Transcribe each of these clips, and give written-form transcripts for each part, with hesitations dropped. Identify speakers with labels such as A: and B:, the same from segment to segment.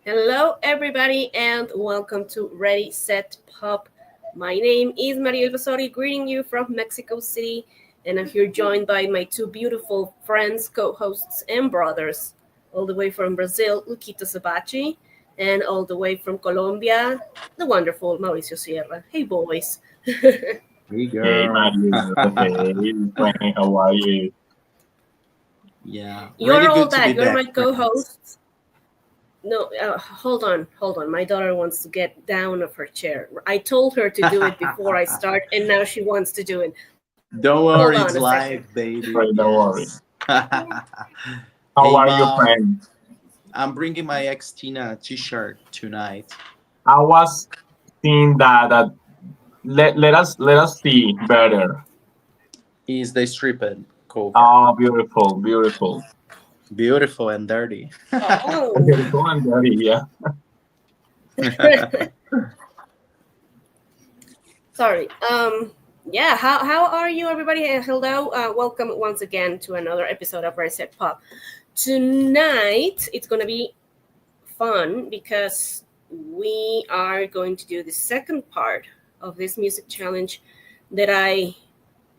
A: Hello, everybody, and welcome to Ready, Set, Pop. My name is Mariel, greeting you from Mexico City, and I'm here joined by my two beautiful friends, co hosts, and brothers, all the way from Brazil, Luquito Sabachi, and all the way from Colombia, the wonderful Mauricio Sierra. Hey, boys.
B: Hey
C: Hey,
B: girl.
C: Mario. Hey, friend. How are you?
B: Yeah,
A: You're
B: really
A: all
B: good to be
A: that. You're
B: back,
A: my co
B: friends.
A: hosts. No, hold on. My daughter wants to get down of her chair. I told her to do it before I start, and now she wants to do it. Hold
B: Don't
A: on a
B: worry,
A: second.
B: it's live, baby.
C: Sorry, don't worry.
B: Yes.
C: How
B: Hey,
C: are you,
B: Mal.
C: friend?
B: I'm bringing my ex Tina t-shirt tonight.
C: I was seeing that let us see better.
B: Is the stripped cover.
C: Oh, beautiful, beautiful.
B: Beautiful and dirty.
A: Oh,
C: Beautiful and dirty, yeah.
A: sorry. Yeah. How are you, everybody? Hello. Welcome once again to another episode of Reset Pop. Tonight it's gonna be fun because we are going to do the second part of this music challenge that I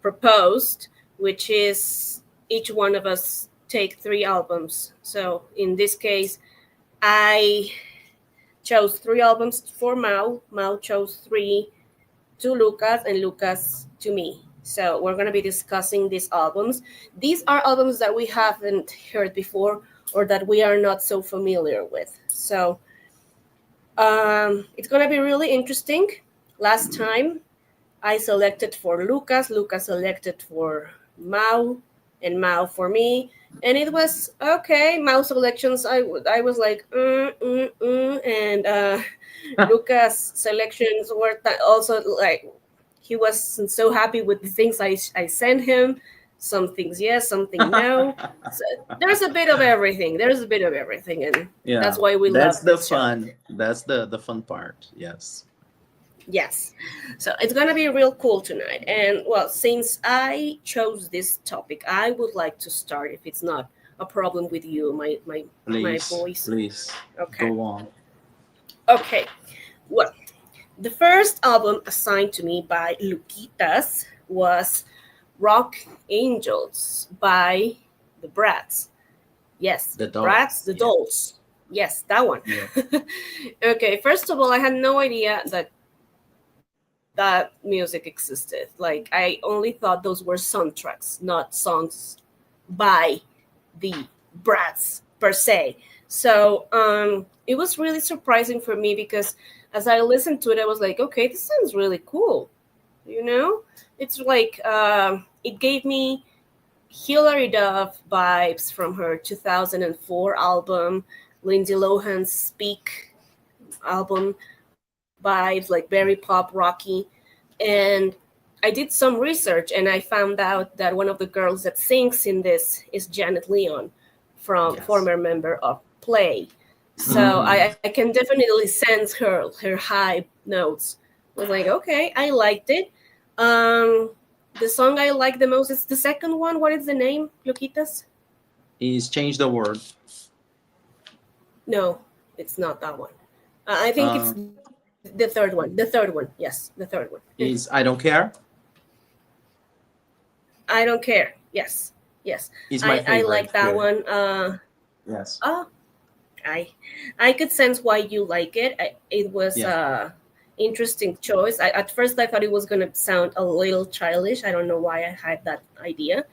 A: proposed, which is each one of us take three albums. So in this case, I chose three albums for Mao. Mao chose three to Lucas, and Lucas to me. So we're going to be discussing these albums. These are albums that we haven't heard before or that we are not so familiar with. So it's going to be really interesting. Last time I selected for Lucas, Lucas selected for Mao, and Mao for me. And it was okay. Mao selections, I was like, and Lucas selections were also like, he wasn't so happy with the things I sent him. Some things yes, something no. So there's a bit of everything. There's a bit of everything, and that's
B: Yeah,
A: why we
B: that's
A: love
B: the
A: this show.
B: fun. That's the fun part. Yes.
A: Yes. So it's going to be real cool tonight. And well, since I chose this topic, I would like to start if it's not a problem with you, my
B: Please,
A: boys.
B: please
A: Okay.
B: go on.
A: Okay. Well, the first album assigned to me by Luquitas was Rock Angels by the Brats. Yes,
B: The
A: the Brats,
B: dogs.
A: the
B: Yeah.
A: Dolls. Yes, that one.
B: Yeah.
A: Okay, first of all, I had no idea that music existed. Like, I only thought those were soundtracks, not songs by the Brats per se. So it was really surprising for me because as I listened to it, I was like, okay, this sounds really cool. You know, it's like it gave me Hilary Duff vibes from her 2004 album, Lindsay Lohan's Speak album vibes, like very pop rocky. And I did some research and I found out that one of the girls that sings in this is Janet Leon, from
B: Yes.
A: former member of Play. So
C: Mm.
B: Mm-hmm.
A: I can definitely sense her high notes. I was like, okay, I liked it. Um, the song I like the most is the second one. What is the name, Loquitas?
B: Is change the world.
A: No, it's not that one. I think it's
B: Uh,
A: the third one. The third one. Yes, the third one.
B: is I don't care.
A: I don't care. Yes, yes.
B: Is my
A: I like
B: favorite
A: that
B: too.
A: one.
B: Yes.
A: Oh, I I could sense why you like it. It was
B: Yeah.
A: interesting choice. At first I thought it was gonna sound a little childish. I don't know why I had that idea.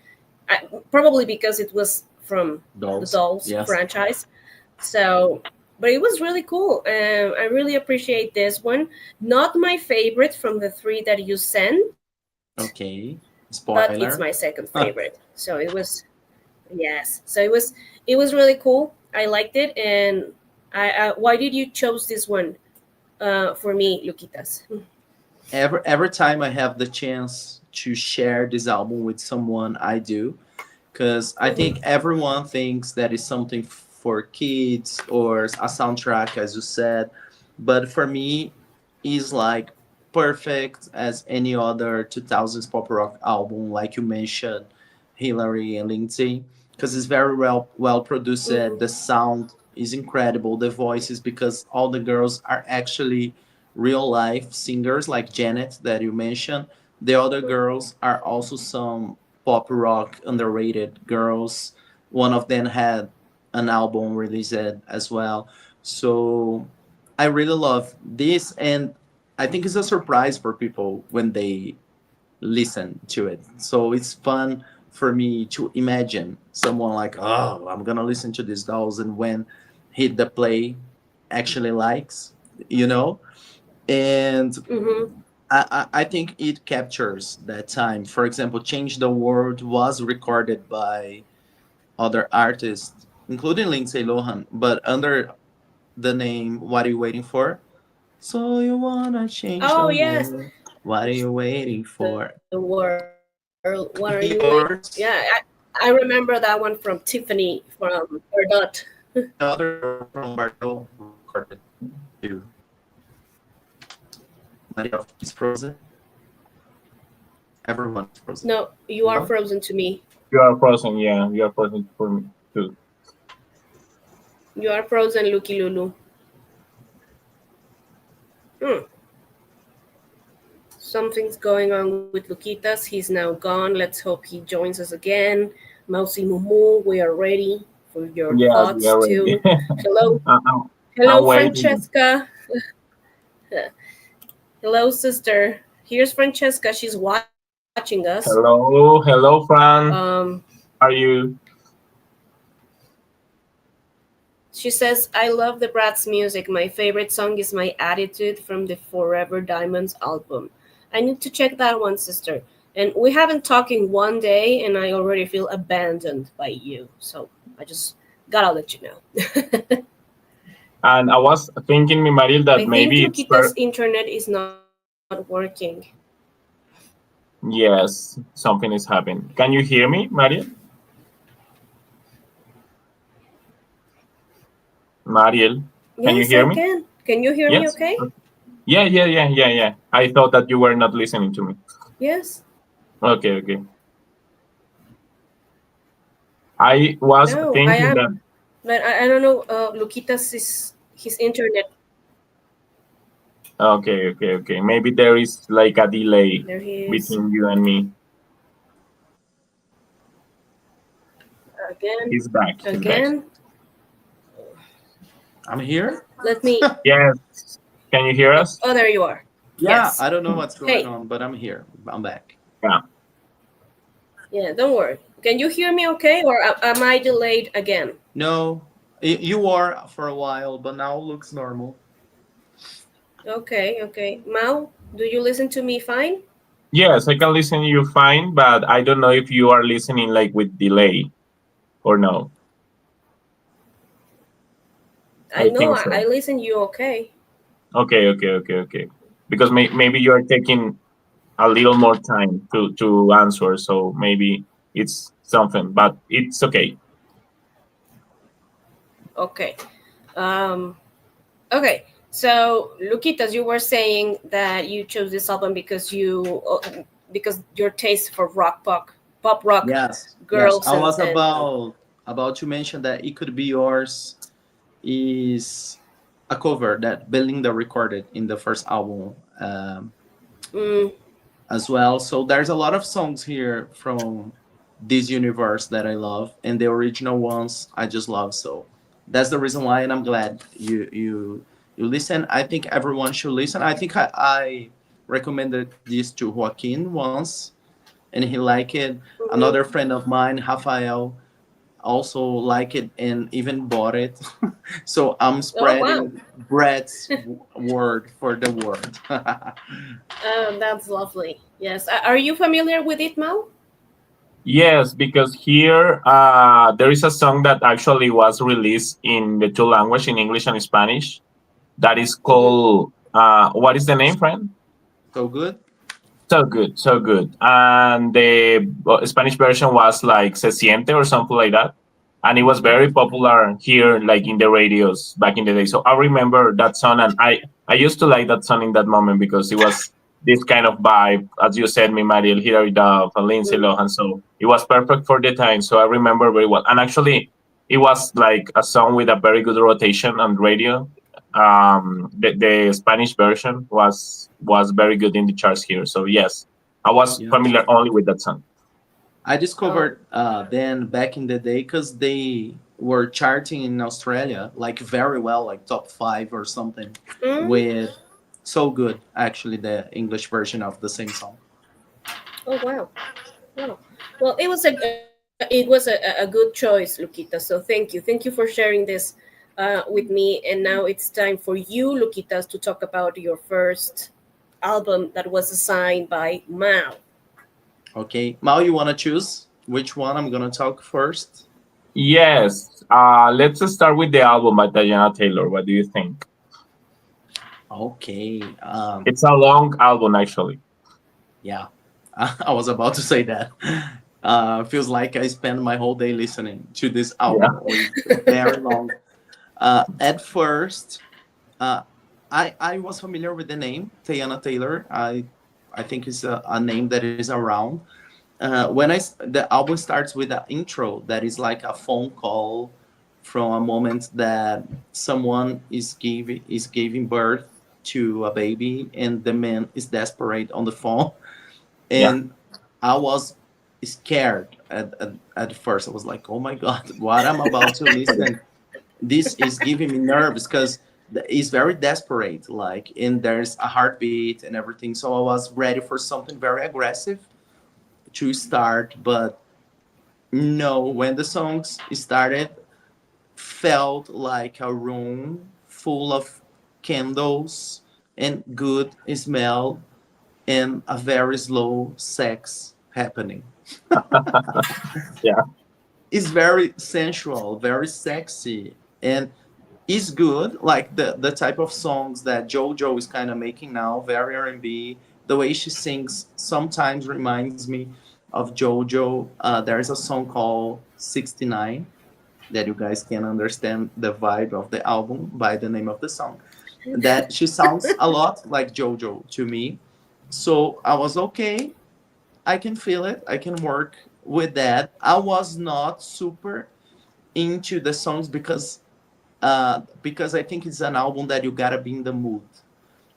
A: Probably because it was from the
B: Dolls.
A: Dolls
B: Yes.
A: franchise. So, but it was really cool. I really appreciate this one. Not my favorite from the three that you sent,
B: Okay.
A: but it's my
B: Spoiler.
A: second favorite. So it was yes. So it was really cool. I liked it, and why did you chose this one for me, Luquitas?
B: Every time I have the chance to share this album with someone, I do, because I think
A: Mhm.
B: everyone thinks that is something for kids or a soundtrack, as you said, but for me, is like perfect as any other 2000s pop rock album, like you mentioned, Hillary and Lindsay, because it's very well produced.
A: Mhm.
B: The sound is incredible. The voices, because all the girls are actually real life singers, like Janet that you mentioned. The other girls are also some pop rock underrated girls. One of them had an album released as well. So I really love this, and I think it's a surprise for people when they listen to it. So it's fun for me to imagine someone like, oh, I'm gonna listen to these dolls, and when hit the play, actually likes, you know. And
A: Mm-hmm.
B: I think it captures that time. For example, "Change the World" was recorded by other artists, including Lindsay Lohan, but under the name "What Are You Waiting For?" So you wanna change
A: Oh
B: the
A: yes,
B: world? What are you waiting for?
A: the world. What are you waiting? Yeah,
B: Yours,
A: I remember that one from Tiffany from Perdot.
B: the other girl from Bardo recorded too. Mariel is frozen. Everyone is frozen.
A: No, you are
B: No?
A: frozen to me.
C: You are frozen. Yeah, you are frozen for me too.
A: You are frozen, Lucky Lulu. Hmm. Something's going on with Luquitas. He's now gone. Let's hope he joins us again. Mousy Mumu, we are ready for your
C: Yes, we
A: thoughts
C: are ready.
A: too. Hello,
C: I- I'm, I'm
A: hello,
C: waiting.
A: Francesca. Hello, sister. Here's Francesca. She's watching us.
C: Hello, hello, Fran.
A: Um,
C: Are you?
A: she says, "I love the Bratz music. My favorite song is My Attitude from the Forever Diamonds album. I need to check that one, sister. And we haven't talked in one day, and I already feel abandoned by you. So I just gotta let you know."
C: And I was thinking, mi Mariel, that
A: I think
C: maybe it's
A: Luquita's internet is not working.
C: yes, something is happening. Can you hear me, Mariel? Mariel, can you
A: Yes,
C: hear
A: I
C: me?
A: can. Can you hear me
C: Yes.
A: okay?
C: Yeah. I thought that you were not listening to me.
A: Yes.
C: Okay, okay. I was
A: No, I
C: thinking
A: am.
C: that.
A: But I don't know. Luquita's is his internet.
C: Okay. Maybe there is like a delay
A: There he is.
C: between you and me.
A: Again.
C: He's back. He's back.
A: Again.
B: I'm here.
A: Let me.
C: Yes. Can you hear us?
A: Oh, there you are.
B: Yeah,
A: Yes.
B: I don't know what's going
A: Hey.
B: on, but I'm here. I'm back.
C: Yeah.
A: Yeah, don't worry. Can you hear me okay, or am I delayed again?
B: No, you are for a while, but now looks normal.
A: Okay, okay. Mao, do you listen to me fine?
C: Yes, I can listen to you fine, but I don't know if you are listening like with delay or no.
A: I
C: I
A: know
C: think
A: I
C: so.
A: listen you okay.
C: Okay. Because maybe you are taking a little more time to answer, so maybe it's something, but it's okay.
A: Okay. Um, okay. So, Luquitas, you were saying that you chose this album because your taste for pop rock
B: Yes.
A: girls
B: I was
A: and
B: about to mention that "It Could Be Yours" is a cover that Belinda recorded in the first album
A: mm,
B: as well. So there's a lot of songs here from this universe that I love, and the original ones I just love. So that's the reason why, and I'm glad you listen. I think everyone should listen. I think I recommended this to Joaquin once, and he liked it.
A: mhm.
B: Another friend of mine, Rafael, also liked it and even bought it. So I'm
A: Oh wow,
B: spreading Brett's word for the world.
A: that's lovely. Yes, are you familiar with it, Mao?
C: Yes, because here there is a song that actually was released in the two language, in English and Spanish, that is
A: Mm-hmm.
C: called what is the name, friend?
B: So good.
C: So good. And the Spanish version was like Se Siente or something like that. And it was very popular here, like in the radios back in the day. So I remember that song, and I used to like that song in that moment because it was this kind of vibe, as you said, me, Mariel, Hilary Duff, and Lindsay
A: Mm-hmm.
C: Lohan. So it was perfect for the time. So I remember very well. And actually, it was like a song with a very good rotation on radio. The Spanish version was very good in the charts here. So yes, I was
B: Yeah.
C: familiar only with that song.
B: I
A: Oh.
B: discovered then back in the day because they were charting in Australia like very well, like top five or something.
A: Mm?
B: With so good, actually, the English version of the same song.
A: Oh wow. Wow. Well, it was a good choice, Lukita. So thank you for sharing this with me. And now it's time for you, Lukitas, to talk about your first album that was assigned by Mao.
B: Okay, Mao, you want to choose which one I'm gonna talk first?
C: Yes, let's start with the album by Diana Taylor. What do you think?
B: Okay,
C: It's a long album, actually.
B: yeah, I was about to say that. Feels like I spend my whole day listening to this
C: Yeah.
B: album. It's very long. At first, uh, I was familiar with the name Tayana Taylor. I think it's a name that is around. When the album starts with an intro that is like a phone call from a moment that someone is giving birth to a baby and the man is desperate on the phone.
C: Yeah.
B: And I was scared at first. I was like, oh my god, what I'm about to listen, this is giving me nerves because it's very desperate, like, and there's a heartbeat and everything. So I was ready for something very aggressive to start. But no, when the songs started, felt like a room full of candles and good smell and a very slow sex happening.
C: Yeah.
B: It's very sensual, very sexy, and is good. Like the type of songs that JoJo is kind of making now, very R&B. The way she sings sometimes reminds me of JoJo. There's a song called 69 that you guys can understand the vibe of the album by the name of the song. That she sounds a lot like JoJo to me. So I was okay. I can feel it. I can work with that. I was not super into the songs because I think it's an album that you gotta be in the mood.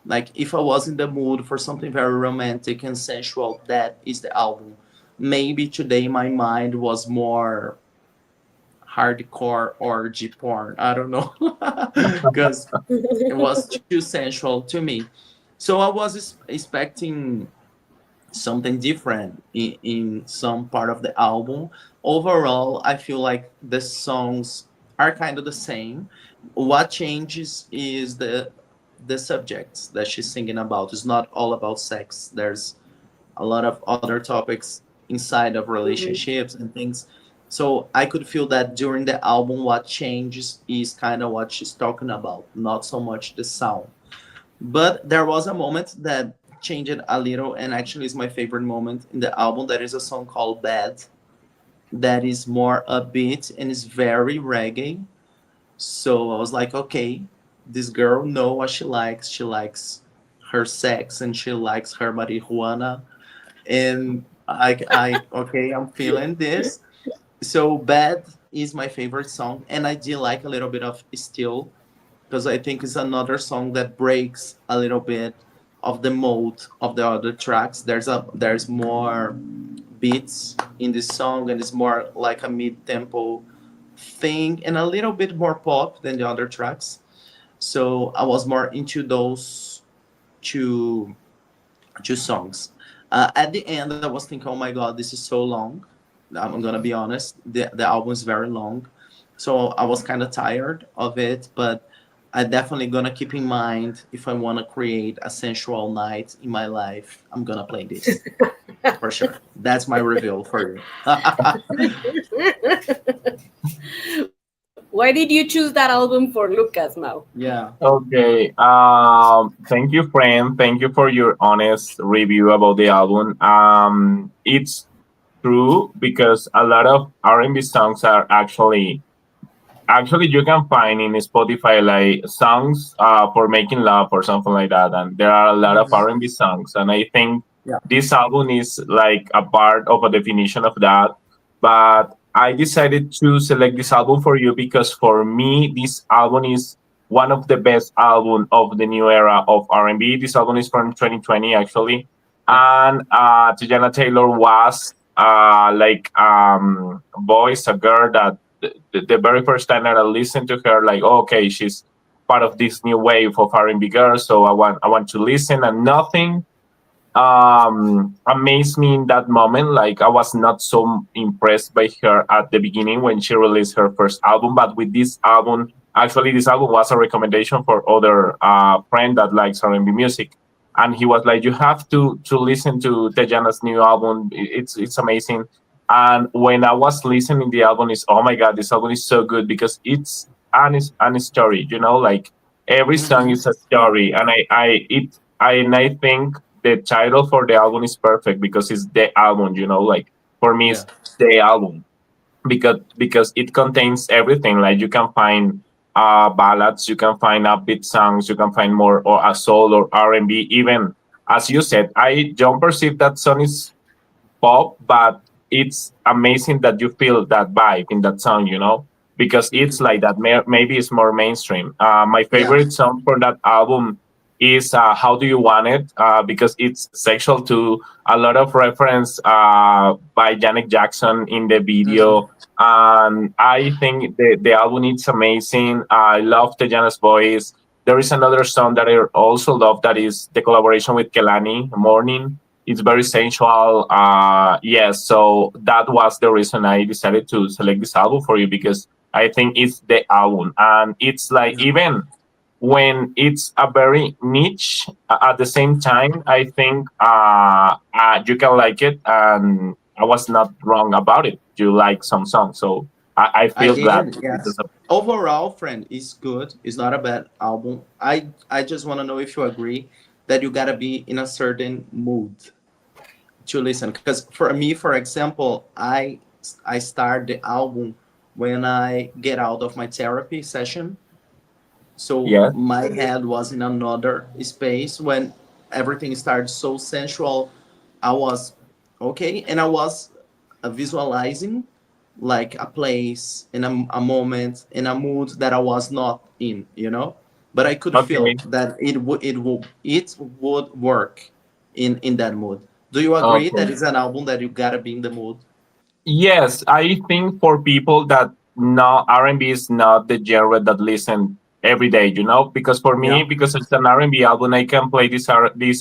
B: Like if I was in the mood for something very romantic and sensual, that is the album. Maybe today my mind was more hardcore or G porn. I don't know, because it was too sensual to me. So I was expecting something different in some part of the album. Overall, I feel like the songs are kind of the same. What changes is the subjects that she's singing about. It's not all about sex. There's a lot of other topics inside of
A: Mhm.
B: relationships and things. So I could feel that during the album, what changes is kind of what she's talking about, not so much the sound. But there was a moment that changed a little, and actually is my favorite moment in the album. That is a song called Bad, that is more upbeat and is very reggae. So I was like, okay, this girl know what she likes. She likes her sex and she likes her marijuana. And okay, I'm feeling this. So Bad is my favorite song, and I did like a little bit of Still because I think it's another song that breaks a little bit of the mode of the other tracks. There's more beats in this song, and it's more like a mid tempo thing, and a little bit more pop than the other tracks. So I was more into those two two songs. At the end, I was thinking, oh my god, this is so long. I'm gonna be honest, the album is very long, so I was kind of tired of it. But I definitely gonna keep in mind if I want to create a sensual night in my life, I'm gonna play this for sure. That's my reveal for you.
A: Why did you choose that album for Lucas, Mao?
B: Yeah.
C: Okay. Thank you, friend. Thank you for your honest review about the album. It's true because a lot of R&B songs are actually you can find in Spotify like songs for making love or something like that, and there are a lot of
B: Mhm.
C: R&B songs, and I think
B: Yeah.
C: this album is like a part of a definition of that. But I decided to select this album for you because for me, this album is one of the best album of the new era of R&B. This album is from 2020 actually,
B: Yeah.
C: and Teyana Taylor was voice a girl that the very first time that I listened to her, like, oh, okay, she's part of this new wave of R&B girls, so I want to listen, and nothing amazed me in that moment. Like I was not so impressed by her at the beginning when she released her first album, but with this album, actually, this album was a recommendation for other friend that likes R&B music, and he was like, "You have to listen to Tejana's new album. It's amazing." And when I was listening, the album is, oh my god, this album is so good because it's an story, like every song
B: Hmm.
C: is a story, and I think the title for the album is perfect because it's the album, like for me
B: Yeah.
C: it's the album because it contains everything. Like you can find ballads, you can find upbeat songs, you can find more or a soul or R&B. Even as you said, I don't perceive that song is pop, but it's amazing that you feel that vibe in that song, because it's
B: Hmm.
C: like that. Maybe it's more mainstream. My
B: Yeah.
C: favorite song for that album is "How Do You Want It," because it's sexual to a lot of reference by Janet Jackson in the
B: Hmm.
C: video. And I think the album is amazing. I love Tejana's voice. There is another song that I also love that is the collaboration with Kelani, Morning. It's very sensual. Yes, so that was the reason I decided to select this album for you because I think it's the album, and it's like
B: Yeah.
C: even when it's a very niche, at the same time, I think you can like it, and I was not wrong about it. You like some songs, so I
B: I
C: feel glad
B: did.
C: because
B: Yes.
C: of
B: Overall, friend, it's good. It's not a bad album. I just want to know if you agree that you gotta be in a certain mood to listen. Because for me, for example, I start the album when I get out of my therapy session. So
C: yeah.
B: my head was in another space when everything started so sensual. I was okay, and I was visualizing like a place in a moment in a mood that I was not in. But I could feel
C: Okay.
B: that it would work in that mood. Do you agree that
C: Okay.
B: it's an album that you gotta be in the mood?
C: Yes, I think for people that no R&B is not the genre that listen every day, because for me,
B: Yeah,
C: because it's an R&B album, I can play this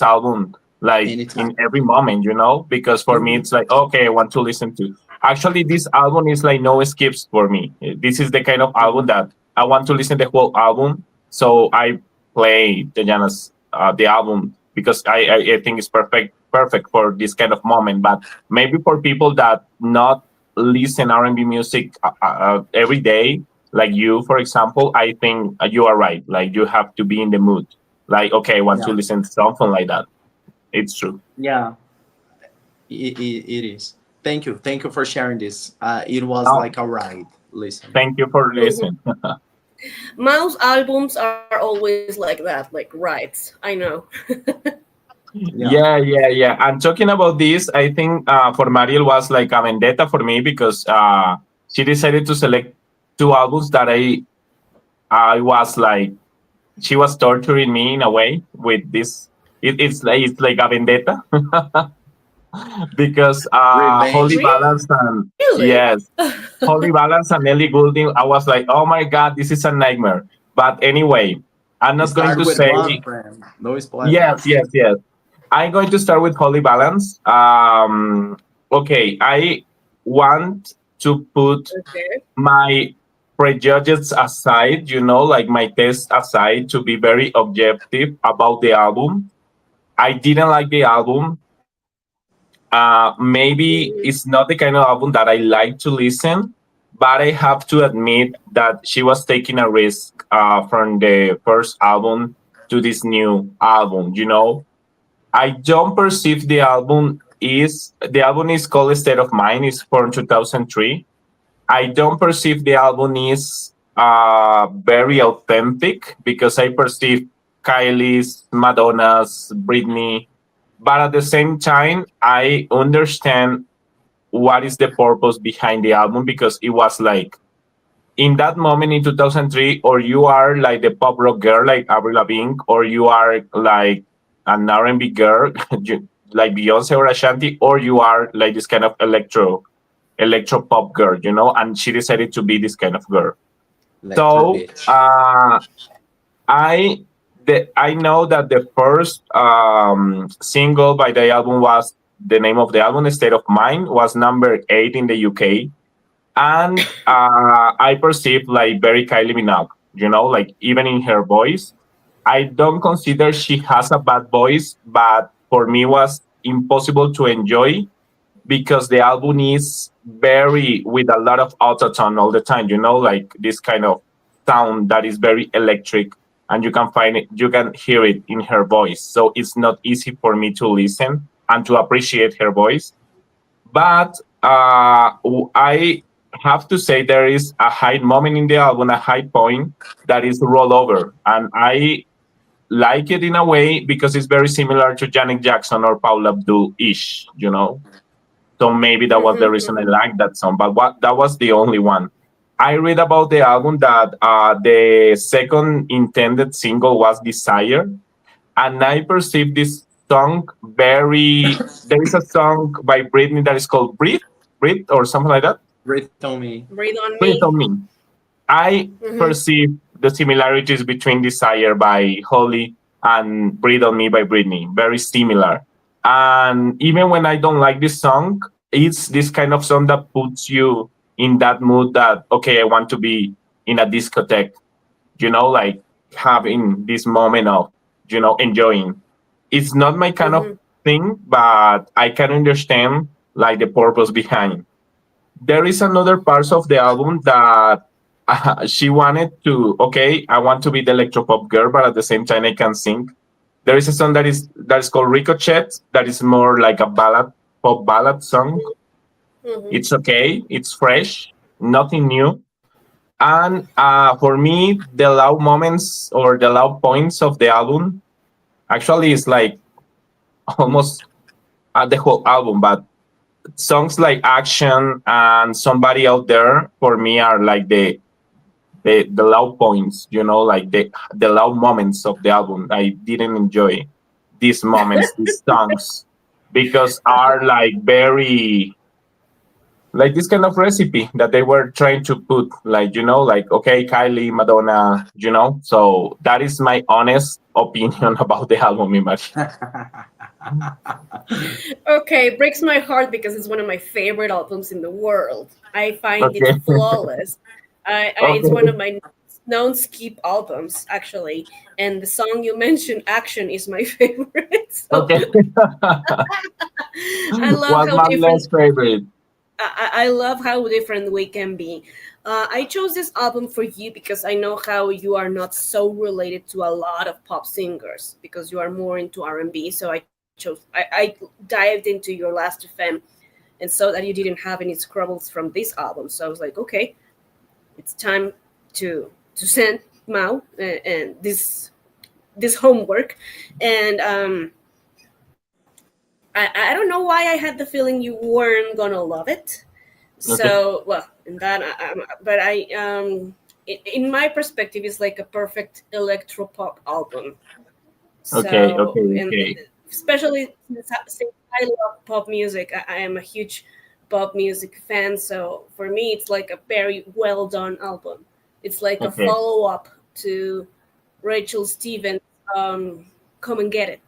C: album like in
B: anytime.
C: every moment, because for me
B: Hmm.
C: it's like okay, I want to listen to. Actually, this album is like no skips for me. This is the kind of album
B: Hmm.
C: that I want to listen the whole album, so I play the album because I think it's perfect for this kind of moment, but maybe for people that not listen R&B music every day, like you, for example, I think you are right. Like you have to be in the mood. Like okay, I want to
B: Yeah,
C: listen to something like that. It's true.
B: yeah, it is. Thank you for sharing this. It was
C: Oh,
B: like a ride. Listen.
C: thank you for
A: Mhm.
C: listening.
A: Mouse albums are always like that, like rights. I know.
B: Yeah.
C: Yeah. And talking about this, I think for Mariel was like a vendetta for me because she decided to select two albums that I was like she was torturing me in a way with this. It's like a vendetta because Holy
B: Revenge.
C: Balance and
A: Really?
C: yes, Holy Balance and Ellie Goulding. I was like, oh my god, this is a nightmare. But anyway, I'm not going
B: Start
C: to
B: with
C: say
B: one, friend. No
C: yes,
B: spoilers.
C: yes, yes. I'm going to start with Holy Balance. Okay, I want to put
A: Okay.
C: my prejudices aside, like my test aside, to be very objective about the album. I didn't like the album. Maybe
A: Mhm.
C: it's not the kind of album that I like to listen, but I have to admit that she was taking a risk from the first album to this new album. I don't perceive the album is called State of Mind. It's from 2003. I don't perceive the album is very authentic because I perceive Kylie's, Madonna's, Britney, but at the same time, I understand what is the purpose behind the album, because it was like in that moment in 2003, or you are like the pop rock girl like Avril Lavigne, or you are like an R&B girl like Beyonce or Ashanti, or you are like this kind of electro pop girl, and she decided to be this kind of girl.
B: Electro
C: So
B: bitch.
C: I I know that the first single by the album was the name of the album, State of Mind, was number 8 in the UK, and I perceive like very Kylie Minogue, like even in her voice. I don't consider she has a bad voice, but for me was impossible to enjoy because the album is very with a lot of autotune all the time, like this kind of sound that is very electric, and you can hear it in her voice. So it's not easy for me to listen and to appreciate her voice. But I have to say there is a high moment in the album, a high point that is rollover, and I like it in a way because it's very similar to Janet Jackson or Paula Abdul ish. So maybe that was the
A: Mm-hmm,
C: reason I
A: mm-hmm.
C: liked that song, but that was the only one. I read about the album that the second intended single was Desire, and I perceive this song very. There is a song by Britney that is called Breathe, or something like that.
B: Breathe on me.
A: Breathe on
C: Breathe
A: me.
C: on me. I
A: Mm-hmm.
C: perceive the similarities between Desire by Holly and Breathe on Me by Britney. Very similar. And even when I don't like this song, it's this kind of song that puts you in that mood that, okay, I want to be in a discotheque, like having this moment of, enjoying. It's not my kind of
A: Mm-hmm.
C: thing, but I can understand like the purpose behind. There is another parts of the album that she wanted to, okay, I want to be the electropop girl, but at the same time I can sing. There is a song that is called Ricochet, that is more like a pop ballad song.
A: Mm-hmm.
C: It's okay, it's fresh, nothing new. And for me, the loud moments or the loud points of the album actually is like almost the whole album, but songs like Action and Somebody Out There for me are like the low points, like the low moments of the album. I didn't enjoy these moments, these songs, because are like very like this kind of recipe that they were trying to put, like like okay, Kylie, Madonna, So that is my honest opinion about the album, Imagine.
A: Okay, breaks my heart because it's one of my favorite albums in the world. I find it
C: Okay,
A: flawless. It's one of
C: okay,
A: my known skip albums, actually. And the song you mentioned, Action, is my favorite. So
C: okay.
A: I love
C: Was
A: how
C: my
A: different.
C: last favorite.
A: I love how different we can be. I chose this album for you because I know how you are not so related to a lot of pop singers because you are more into R&B. So I dived into your last FM and saw that you didn't have any scrubbles from this album. So I was like, okay, it's time to send Mao and this homework. And I don't know why I had the feeling you weren't gonna love it.
C: Okay,
A: So well, in that, but in my perspective, it's like a perfect electro pop album.
C: okay,
A: So,
C: okay,
A: and
C: okay,
A: especially since I love pop music, I am a huge pop music fan. So for me, it's like a very well done album. It's like a
C: okay,
A: follow up to Rachel Stevens' "Come and Get It."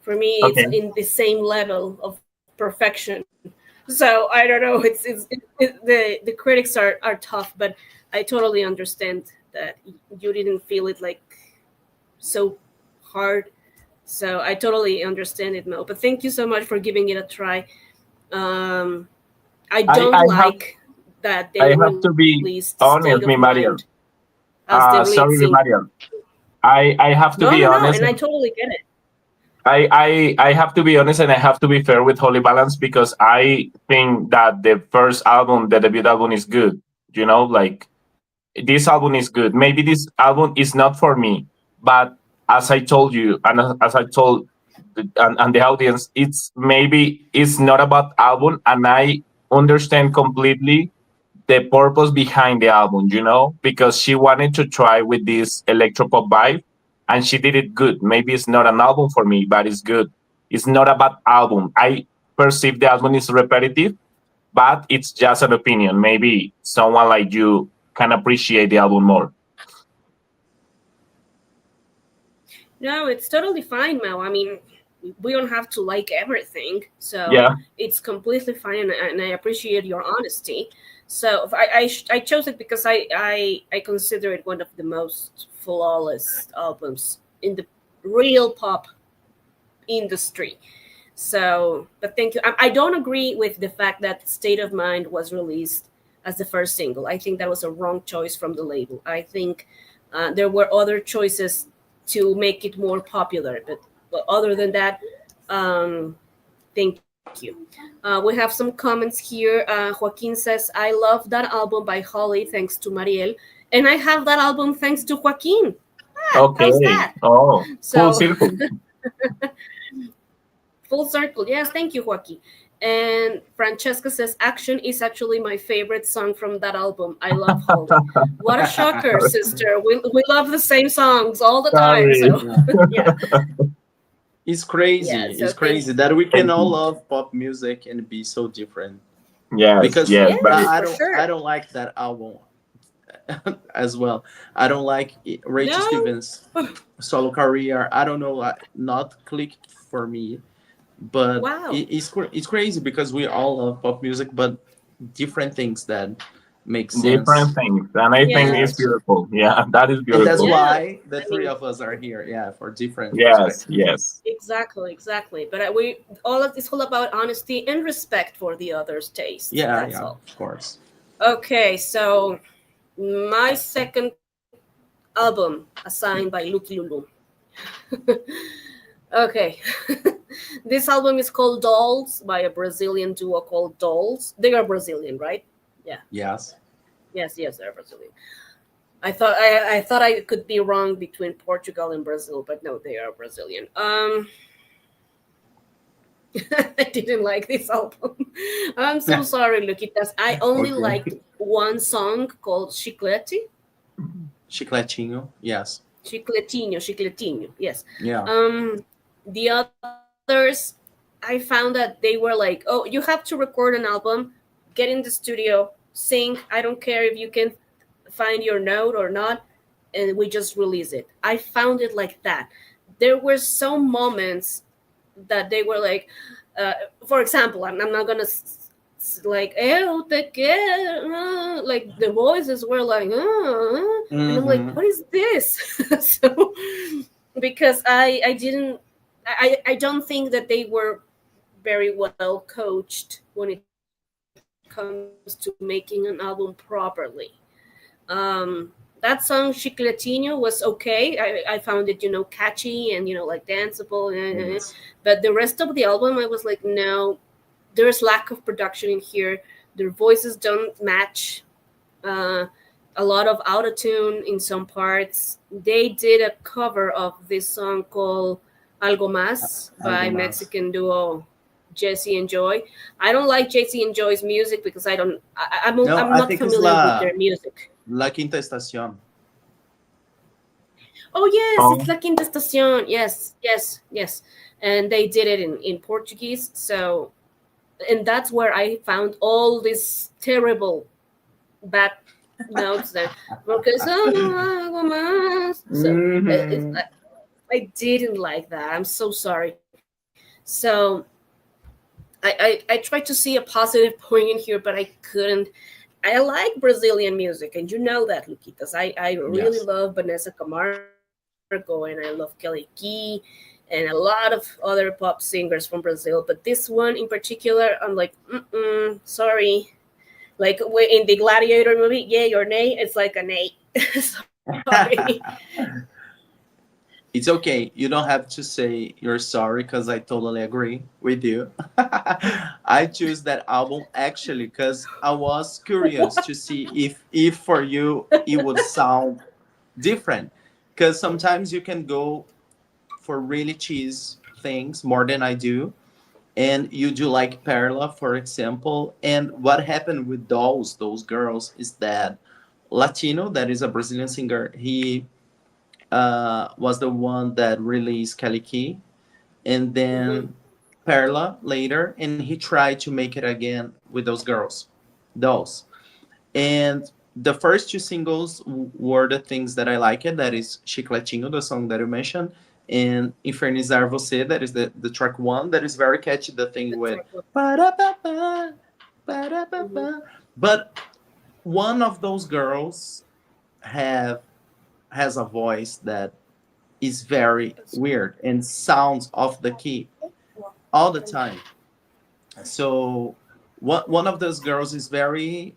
A: For me, it's
C: okay,
A: in the same level of perfection. So I don't know. The critics are tough, but I totally understand that you didn't feel it like so hard. So I totally understand it, Mel. But thank you so much for giving it a try. Um, I
C: I
A: don't
C: I have
A: like that they
C: I have to
A: released
C: be
A: State of
C: honest, mi
A: Mind
C: Mariel.
A: as the lead
C: Sorry,
A: single.
C: mi Mariel. I have to
A: No,
C: be
A: no, no,
C: honest.
A: and I totally get it.
C: I have to be honest, and I have to be fair with Holy Balance, because I think that the first album, the debut album, is good. Like this album is good. Maybe this album is not for me, but as I told you, and as I told and the audience, it's maybe it's not about album, and I understand completely the purpose behind the album, because she wanted to try with this electropop vibe and she did it good. Maybe it's not an album for me, but it's good. It's not about album. I perceive the album is repetitive, but it's just an opinion. Maybe someone like you can appreciate the album more.
A: No, it's totally fine, Mel. I mean, we don't have to like everything, so
C: Yeah.
A: it's completely fine, and I appreciate your honesty. So I chose it because I consider it one of the most flawless albums in the real pop industry. So, but thank you. I don't agree with the fact that State of Mind was released as the first single. I think that was a wrong choice from the label. I think there were other choices to make it more popular. But other than that, thank you. We have some comments here. Joaquin says, I love that album by Holly, thanks to Mariel. And I have that album thanks to Joaquin. How's
C: Okay.
A: that?
C: Oh, full
A: So,
C: circle.
A: full circle. Yes, thank you, Joaquin. And Francesca says, Action is actually my favorite song from that album. I love Holly. What a shocker, sister. We love the same songs all the time.
C: Sorry.
A: So,
B: Yeah.
A: yeah.
B: It's crazy.
A: Yeah. So,
B: It's crazy that we can
C: Thank
B: all
C: you.
B: love pop music and be so different.
C: Yes,
B: Because
C: yes,
A: yes,
C: very.
B: I
A: for
B: don't
A: sure.
B: I don't like that album as well. I don't like Rachel
A: No.
B: Stevens' solo career. I don't know, not clicked for me. But
A: Wow.
B: it's crazy because we all love pop music, but different things that make sense.
C: Different things. And I think it's
A: Yes.
B: Yes,
C: beautiful. Yeah, that is
B: and that's
C: beautiful.
A: Yeah.
B: why the
A: I
B: three
A: mean,
B: of us are here. Yeah, for different
C: Yes,
B: perspectives.
C: yes.
A: exactly, exactly. But we all of it's all about honesty and respect for the other's taste.
B: Yeah,
A: That's
B: yeah,
A: all.
B: of course.
A: Okay, so my second album assigned by Lucky Lulu. Okay. This album is called Dolls by a Brazilian duo called Dolls. They are Brazilian, right? Yeah.
B: Yes.
A: Yes, they're Brazilian. I thought I could be wrong between Portugal and Brazil, but no, they are Brazilian. I didn't like this album. I'm so sorry, Luquitas. I only liked
B: Okay.
A: one song called Chiclete.
B: Chicletinho. Yes.
A: Chicletinho. Yes.
B: Yeah.
A: The others, I found that they were like, oh, you have to record an album, get in the studio, sing. I don't care if you can find your note or not, and we just release it. I found it like that. There were some moments that they were like, uh, for example, I'm not gonna like "Eu te quiero," like the voices were like and I'm like,
B: Mm-hmm.
A: what is this? So because I didn't I don't think that they were very well coached when it comes to making an album properly. That song Chicletinho was okay. I found it, catchy and like danceable.
B: Yes.
A: But the rest of the album, I was like, no, there's lack of production in here. Their voices don't match. Uh, a lot of autotune in some parts. They did a cover of this song called Algo Más
B: Algo
A: by
B: más.
A: Mexican duo Jesse and Joy. I don't like Jesse and Joy's music because I don't.
B: No,
A: I'm
B: I
A: not
B: think it's
A: familiar with their music.
B: La Quinta Estación.
A: Oh yes, it's
C: Oh,
A: La Quinta Estación. Yes. And they did it in Portuguese. So, and that's where I found all these terrible bad notes there. Porque só algo más. So
B: Mm-hmm.
A: I didn't like that. I'm so sorry. So I tried to see a positive point in here, but I couldn't. I like Brazilian music, and you know that, Luquitas. I really
B: Yes.
A: love Vanessa Camargo, and I love Kelly Key, and a lot of other pop singers from Brazil. But this one in particular, I'm like, sorry. Like in the Gladiator movie, yay or nay, it's like a nay. Sorry.
B: It's okay. You don't have to say you're sorry because I totally agree with you. I choose that album actually because I was curious to see if for you it would sound different. Because sometimes you can go for really cheese things more than I do, and you do like Perla, for example. And what happened with those girls is that Latino, that is a Brazilian singer, he was the one that released Kaliki, and
A: Mhm.
B: then Perla later, and he tried to make it again with those girls, those. And the first two singles were the things that I liked. That is Chicletinho, the song that you mentioned, and Infernizar Você, that is the track one, that is very catchy. The thing
A: The
B: with
A: track one.
B: ba-da-ba-ba,
A: Mhm.
B: ba-da-ba-ba. But one of those girls have has a voice that is very weird and sounds off the key all the time. So one of those girls is very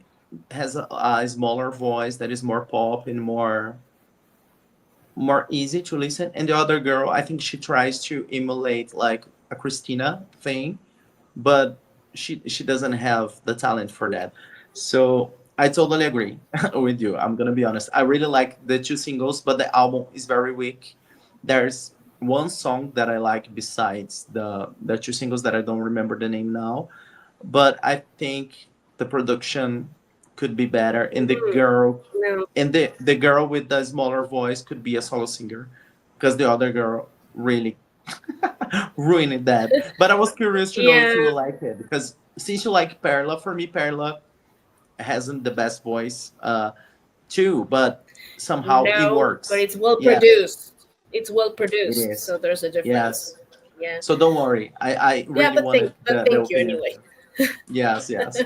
B: has a smaller voice that is more pop and more easy to listen, and the other girl, I think she tries to emulate like a Christina thing, but she doesn't have the talent for that. So I totally agree with you. I'm gonna be honest, I really like the two singles, but the album is very weak. There's one song that I like besides the two singles that I don't remember the name now, but I think the production could be better, and the
A: Mhm.
B: girl,
A: No.
B: and the girl with the smaller voice could be a solo singer, because the other girl really ruined that. But I was curious to know if you
A: Yeah.
B: will like it, because since you like Perla, for me Perla hasn't the best voice too, but somehow it
A: No, but
B: works.
A: it's well
B: Yeah,
A: produced. It's well
B: it
A: produced,
B: is.
A: so there's a difference.
B: Yes.
A: Yeah.
B: So don't worry. I
A: Yeah,
B: really wanted
A: but
B: the
A: thank you
B: opinion.
A: anyway.
B: Yes, yes.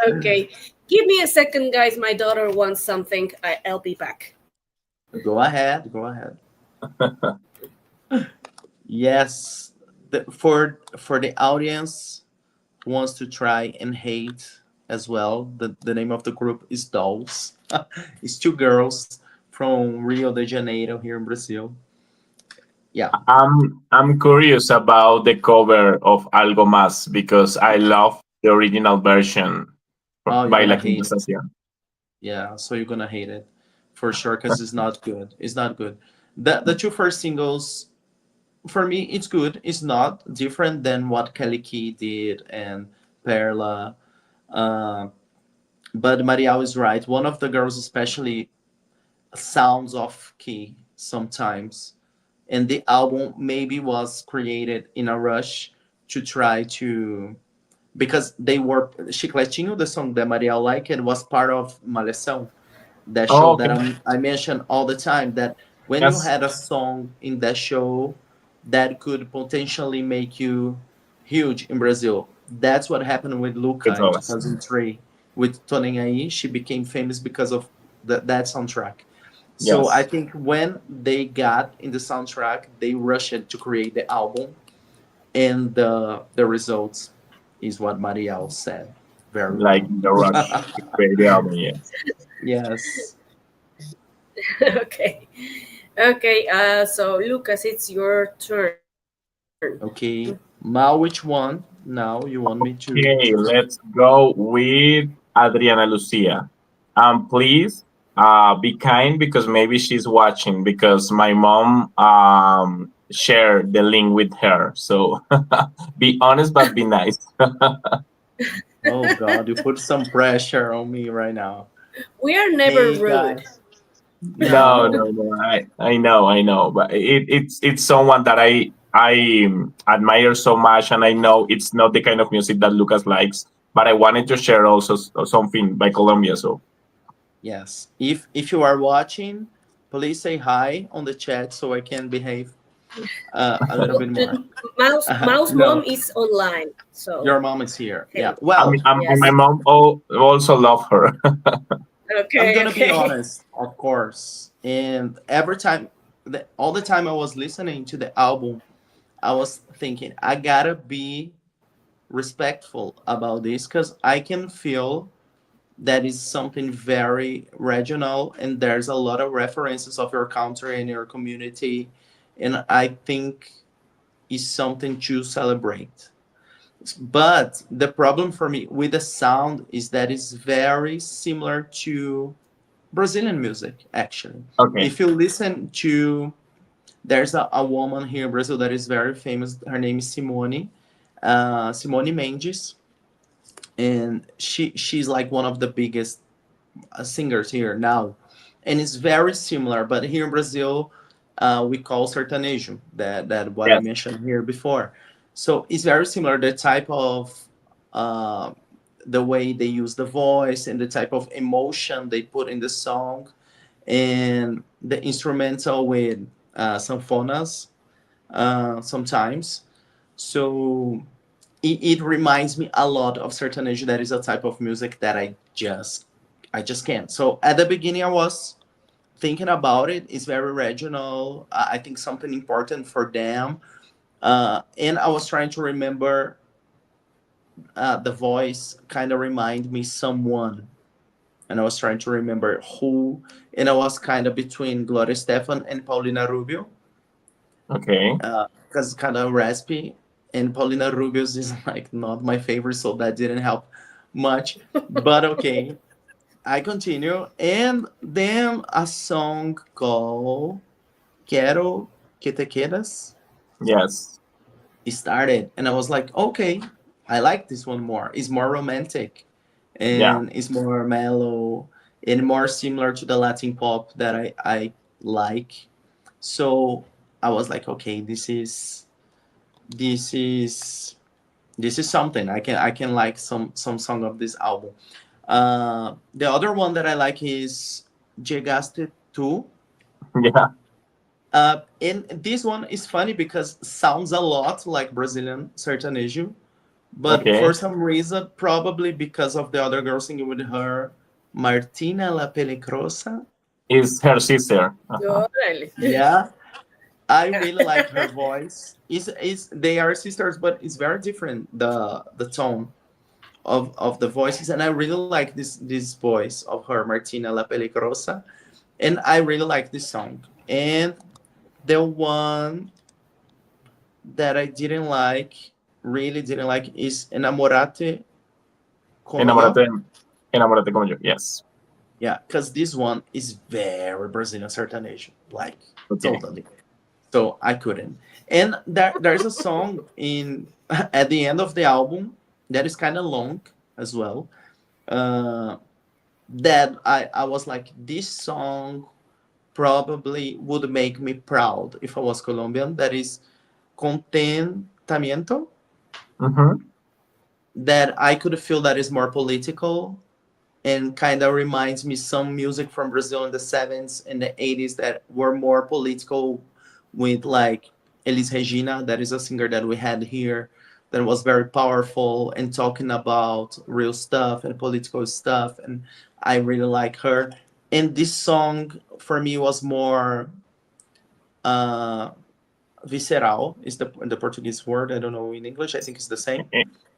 A: Okay. Give me a second, guys. My daughter wants something. I'll be back.
B: Go ahead. Go ahead. Yes. For the audience who wants to try and hate as well, the name of the group is Dolls. It's two girls from Rio de Janeiro here in Brazil. Yeah.
C: I'm curious about the cover of Algo Más because I love the original version
B: Oh, you're
C: by
B: gonna
C: La
B: hate
C: Quinta
B: it.
C: Estación.
B: Yeah, so you're gonna hate it for sure because it's not good. It's not good. The two first singles, for me, it's good. It's not different than what Kelly Key did and Perla. Uh, but Mariel is right. One of the girls, especially, sounds off key sometimes. And the album maybe was created in a rush to try to. Because they were. Chicletinho, the song that Mariel liked, was part of Malhação, that show
C: Oh,
B: that
C: okay.
B: I mention all the time, that when you
C: Yes.
B: had a song in that show that could potentially make you huge in Brazil. That's what happened with Luca
C: It's
B: in
C: always.
B: 2003 with Tony Ai. She became famous because of that soundtrack. So I
C: Yes.
B: think when they got in the soundtrack, they rushed to create the album, and the results is what Mariel said. Very
C: Like
B: well.
C: the rush to create the album. Yes.
B: Yes.
A: Okay. Okay. So Lucas, it's your turn.
B: Okay. Now, which one? Now you want me to
C: Okay,
B: choose?
C: let's go with Adriana Lucia. Please be kind because maybe she's watching because my mom shared the link with her. So be honest but be nice.
B: Oh God, you put some pressure on me right now.
A: We are never
B: Hey
A: rude.
B: guys.
C: No,
B: No.
C: no, no. I know, but it's someone that I admire so much, and I know it's not the kind of music that Lucas likes. But I wanted to share also something by Colombia. So
B: Yes. If you are watching, please say hi on the chat so I can behave a little bit more.
A: Mouse mom
B: No,
A: is online. So
B: your mom is here. Yeah.
A: hey,
B: Well,
C: My
A: yes.
C: mom also love her.
B: I'm
A: Okay,
B: gonna be
A: okay.
B: honest, of course. And every time, all the time I was listening to the album, I was thinking I gotta be respectful about this because I can feel that is something very regional, and there's a lot of references of your country and your community, and I think is something to celebrate. But the problem for me with the sound is that it's very similar to Brazilian music, actually.
C: Okay.
B: If you listen to, there's a woman here in Brazil that is very famous. Her name is Simone. Simone Mendes, and she's like one of the biggest singers here now, and it's very similar. But here in Brazil, we call sertanejo, that what I
C: Yes.
B: mentioned here before. So it's very similar. The type of uh, the way they use the voice and the type of emotion they put in the song, and the instrumental with sanfonas sometimes. So it reminds me a lot of sertanejo. That is a type of music that I just can't. So at the beginning, I was thinking about it. It's very regional. I think something important for them. And I was trying to remember the voice kind of remind me someone, and I was trying to remember who, and I was kind of between Gloria Stefan and Paulina Rubio,
C: Okay.
B: because kind of raspy, and Paulina Rubio's is like not my favorite, so that didn't help much. But okay, I continue, and then a song called "Quiero que te quedas"
C: Yes.
B: started, and I was like, okay, I like this one more. It's more romantic,
C: Yeah.
B: and it's more mellow, and more similar to the Latin pop that I like. So I was like, okay, this is this is something I can like some song of this album. The other one that I like is Llegaste Tu.
C: Yeah.
B: And this one is funny because sounds a lot like Brazilian sertanejo, but for
C: Okay.
B: some reason, probably because of the other girl singing with her, Martina La Pelicrosa.
C: Is her sister. Uh-huh.
A: Órale.
B: Yeah, I really like her voice. Is they are sisters, but it's very different the tone of the voices, and I really like this voice of her, Martina La Pelicrosa, and I really like this song. And the one that I didn't like, really didn't like, is Enamorate Como Yo.
C: Enamórate, enamórate como yo. Yes.
B: Yeah, because this one is very Brazilian sertanejo, like
C: Okay.
B: totally. So I couldn't. And there's a song in at the end of the album that is kind of long as well. Uh, that I was like, this song probably would make me proud if I was Colombian. That is Contentamiento.
C: Mm-hmm.
B: That I could feel that is more political, and kind of reminds me some music from Brazil in the 70s and the 80s that were more political, with like Elis Regina, that is a singer that we had here, that was very powerful and talking about real stuff and political stuff, and I really like her. And this song for me was more uh visceral, is the Portuguese word. I don't know in English, I think it's the same.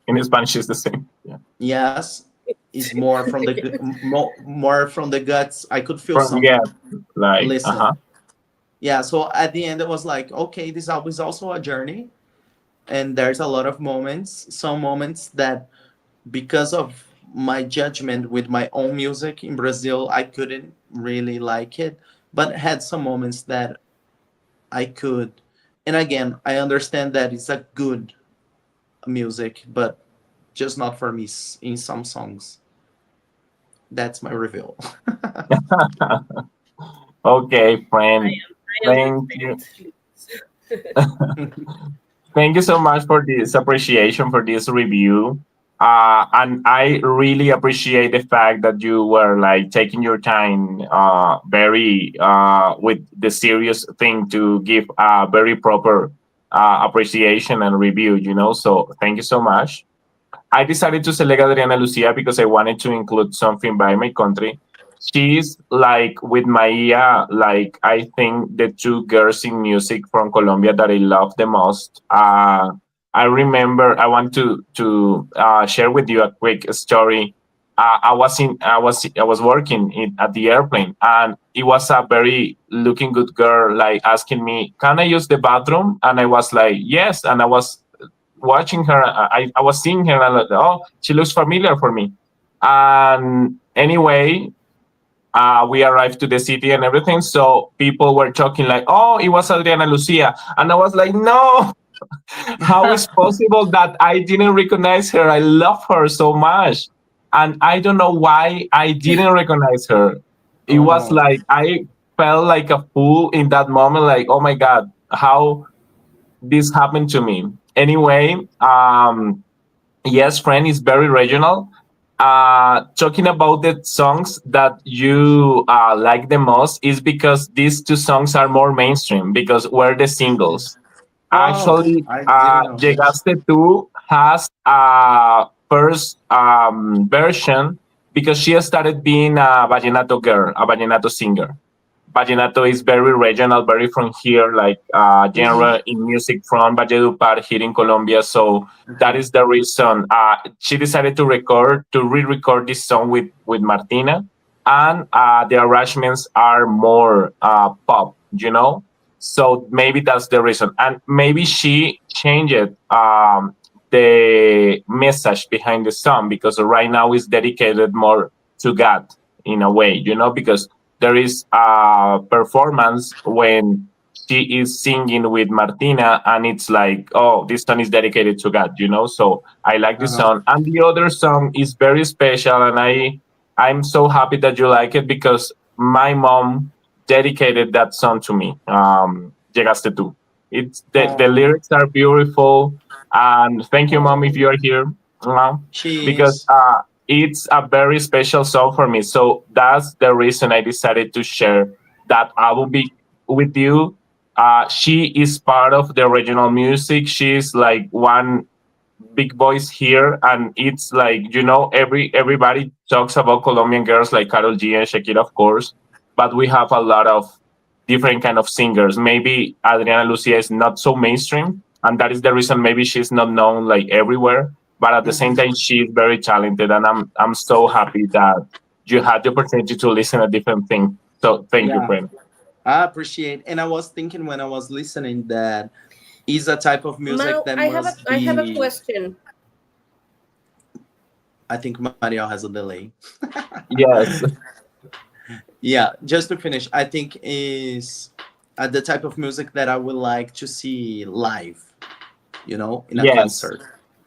C: In Spanish, it's the same. Yeah.
B: Yes, is more from more from the guts. I could feel
C: From yeah,
B: something.
C: like
B: Listen, yeah. So at the end, it was like, okay, this album is also a journey, and there's a lot of moments. Some moments that, because of my judgment with my own music in Brazil, I couldn't really like it, but had some moments that I could. And again, I understand that it's a good music, but just not for me in some songs. That's my reveal.
C: okay,
A: I
C: friend. Thank you.
A: understand.
C: Thank you so much for this appreciation for this review. And I really appreciate the fact that you were like taking your time, very with the serious thing to give a very proper appreciation and review. So thank you so much. I decided to select Adriana Lucia because I wanted to include something by my country. She's like with Maia, like I think the two girls in music from Colombia that I love the most. I remember I want to share with you a quick story. I was working at the airplane, and it was a very looking good girl like asking me, "Can I use the bathroom?" And I was like, "Yes," and I was watching her. I was seeing her, and I like, oh, she looks familiar for me. And anyway, we arrived to the city and everything. So people were talking like, oh, it was Adriana Lucia. And I was like, no. How is possible that I didn't recognize her? I love her so much. And I don't know why I didn't recognize her. It
B: Oh
C: was
B: no.
C: like I felt like a fool in that moment, like, oh my God, how this happened to me. Anyway, yes, friend is very regional. Talking about the songs that you like the most is because these two songs are more mainstream because we're the singles.
B: Oh,
C: Actually,
B: I didn't know this.
C: Llegaste Tú has a first version because she started being a vallenato girl, a vallenato singer. Vallenato is very regional, very from here, like
B: Hmm.
C: genre in music from Valledupar here in Colombia. So that
B: Okay.
C: is the reason she decided to re-record this song with Martina, and the arrangements are more pop, you know. So maybe that's the reason, and maybe she changed the message behind the song because right now it's dedicated more to God in a way, you know, because there is a performance when she is singing with Martina, and it's like, oh, this song is dedicated to God, you know. So I like this
B: Uh-huh.
C: song, and the other song is very special, and I'm so happy that you like it because my mom dedicated that song to me. Llegaste tú. It's the
B: Oh,
C: lyrics are beautiful, and thank you, mom, if
B: oh,
C: you are here. Uh,
B: she
C: because
B: is.
C: it's a very special song for me. So that's the reason I decided to share that album with you. She is part of the original music. She's like one big voice here, and it's like, you know, everybody talks about Colombian girls like Karol G and Shakira, of course, but we have a lot of different kind of singers. Maybe Adriana Lucia is not so mainstream, and that is the reason maybe she's not known like everywhere. But at the same
B: Hmm.
C: time, she's very talented, and I'm so happy that you had the opportunity to listen a different thing. So thank you,
B: Yeah,
C: friend.
B: I appreciate. And I was thinking when I was listening that is a type of music
A: Mal,
B: that
A: I
B: must
A: have a
B: be.
A: question.
B: I think Mariel has a delay.
C: Yes,
B: Yeah, just to finish, I think is the type of music that I would like to see live, in a
C: yes,
B: concert.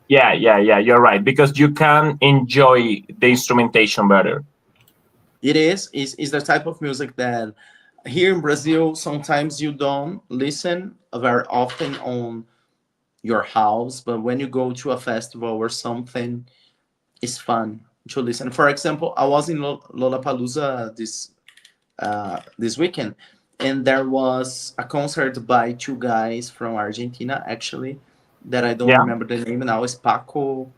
C: yeah. You're right because you can enjoy the instrumentation better.
B: It is the type of music that here in Brazil sometimes you don't listen very often on your house, but when you go to a festival or something, it's fun to listen. For example, I was in Lollapalooza this weekend, and there was a concert by two guys from Argentina, actually, that I don't
C: Yeah.
B: remember the name now. It's Paco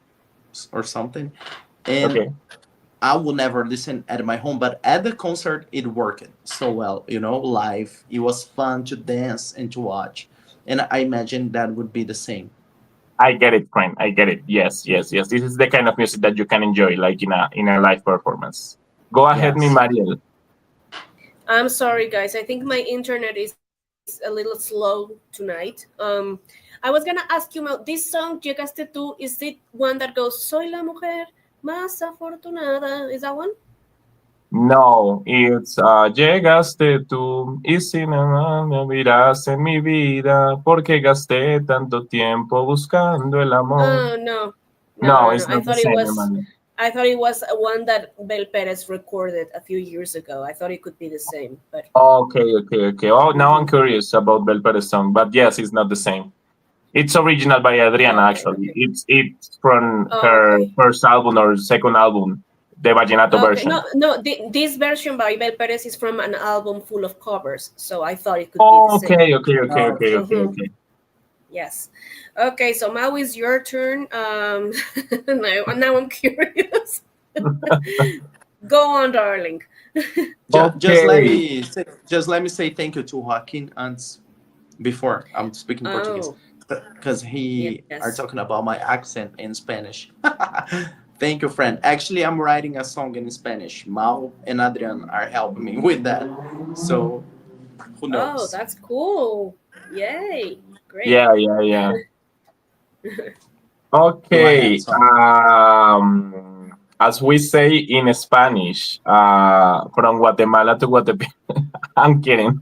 B: or something, and
C: Okay.
B: I would never listen at my home, but at the concert it worked so well. Live. It was fun to dance and to watch, and I imagine that would be the same.
C: I get it, friend. I get it. Yes. This is the kind of music that you can enjoy, like in a live performance. Go ahead, me,
B: Yes.
C: Mariel.
A: I'm sorry, guys. I think my internet is a little slow tonight. I was gonna ask you about this song, Llegaste tú. Is it one that goes, Soy la mujer más afortunada? Is that one?
C: No, it's llegaste tú y si no me miras en mi vida, porque gasté tanto tiempo buscando el amor.
A: No,
C: No,
A: no.
C: it's not the same, Mariel.
A: I thought it was one that Bel Perez recorded a few years ago. I thought it could be the same, but
C: Okay. Oh, now I'm
A: mhm.
C: curious about Belpere's song, but yes, it's not the same. It's original by Adriana, actually.
A: Okay.
C: It's from
A: Oh,
C: her
A: okay.
C: first album or second album, the Vallenato
A: Okay,
C: version.
A: no. This version by Bel Perez is from an album full of covers, so I thought it could be the
C: Oh,
A: same.
B: Okay.
A: Hmm. Yes. Okay, so now is your turn. Now I'm curious. Go on, darling.
C: Okay.
B: Just let me say thank you to Joaquin and before I'm speaking Portuguese,
A: Oh,
B: because he
A: yes.
B: are talking about my accent in Spanish. Thank you, friend. Actually, I'm writing a song in Spanish. Mal and Adrian are helping me with that. So who
A: Oh,
B: knows?
A: that's cool. Yay. Great.
C: Yeah.
B: Go ahead,
C: Okay.
B: son.
C: As we say in Spanish, from Guatemala to Guatepe. I'm kidding.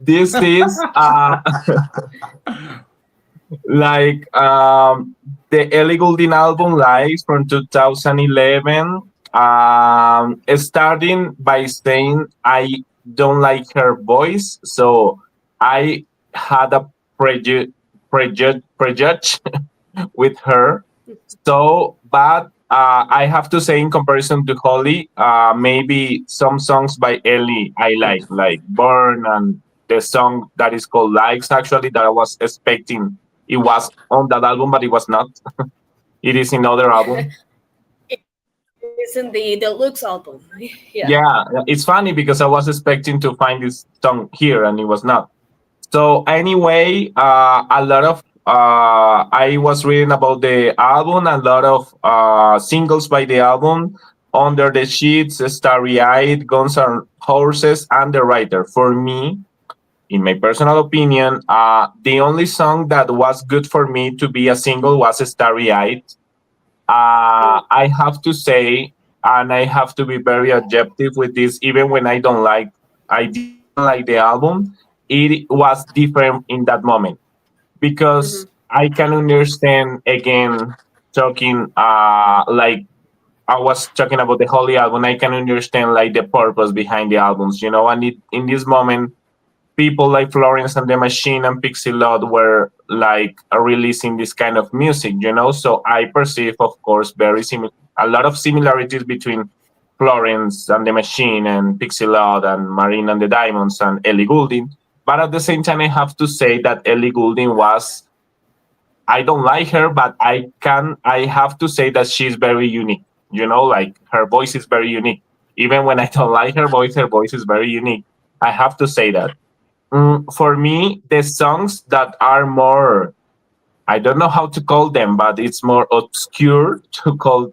C: This is like the Ellie Goulding album Live from 2011. Starting by saying I don't like her voice, so I had a prejudge with her. So, but I have to say, in comparison to Holly, maybe some songs by Ellie I like Burn and the song that is called Likes, actually, that I was expecting it was on that album, but it was not. It is in other album.
A: It's in the deluxe album. Yeah.
C: Yeah, it's funny because I was expecting to find this song here and it was not. So anyway, a lot of I was reading about the album, a lot of singles by the album, Under the Sheets, Starry Eyed, Guns and Horses, and The Writer. For me, in my personal opinion, the only song that was good for me to be a single was Starry Eyed. I have to say, and I have to be very objective with this, even when I didn't like the album, it was different in that moment because
A: Mm-hmm.
C: I can understand again talking like I was talking about the Holy album. I can understand like the purpose behind the albums, and in this moment people like Florence and the Machine and Pixie Lott were like releasing this kind of music, So I perceive, of course, a lot of similarities between Florence and the Machine and Pixie Lott and Marine and the Diamonds and Ellie Goulding. But at the same time, I have to say that Ellie Goulding was, I don't like her, but I have to say that she's very unique. Like her voice is very unique. Even when I don't like her voice is very unique. I have to say that. For me, the songs that are more, I don't know how to call them, but it's more obscure to call,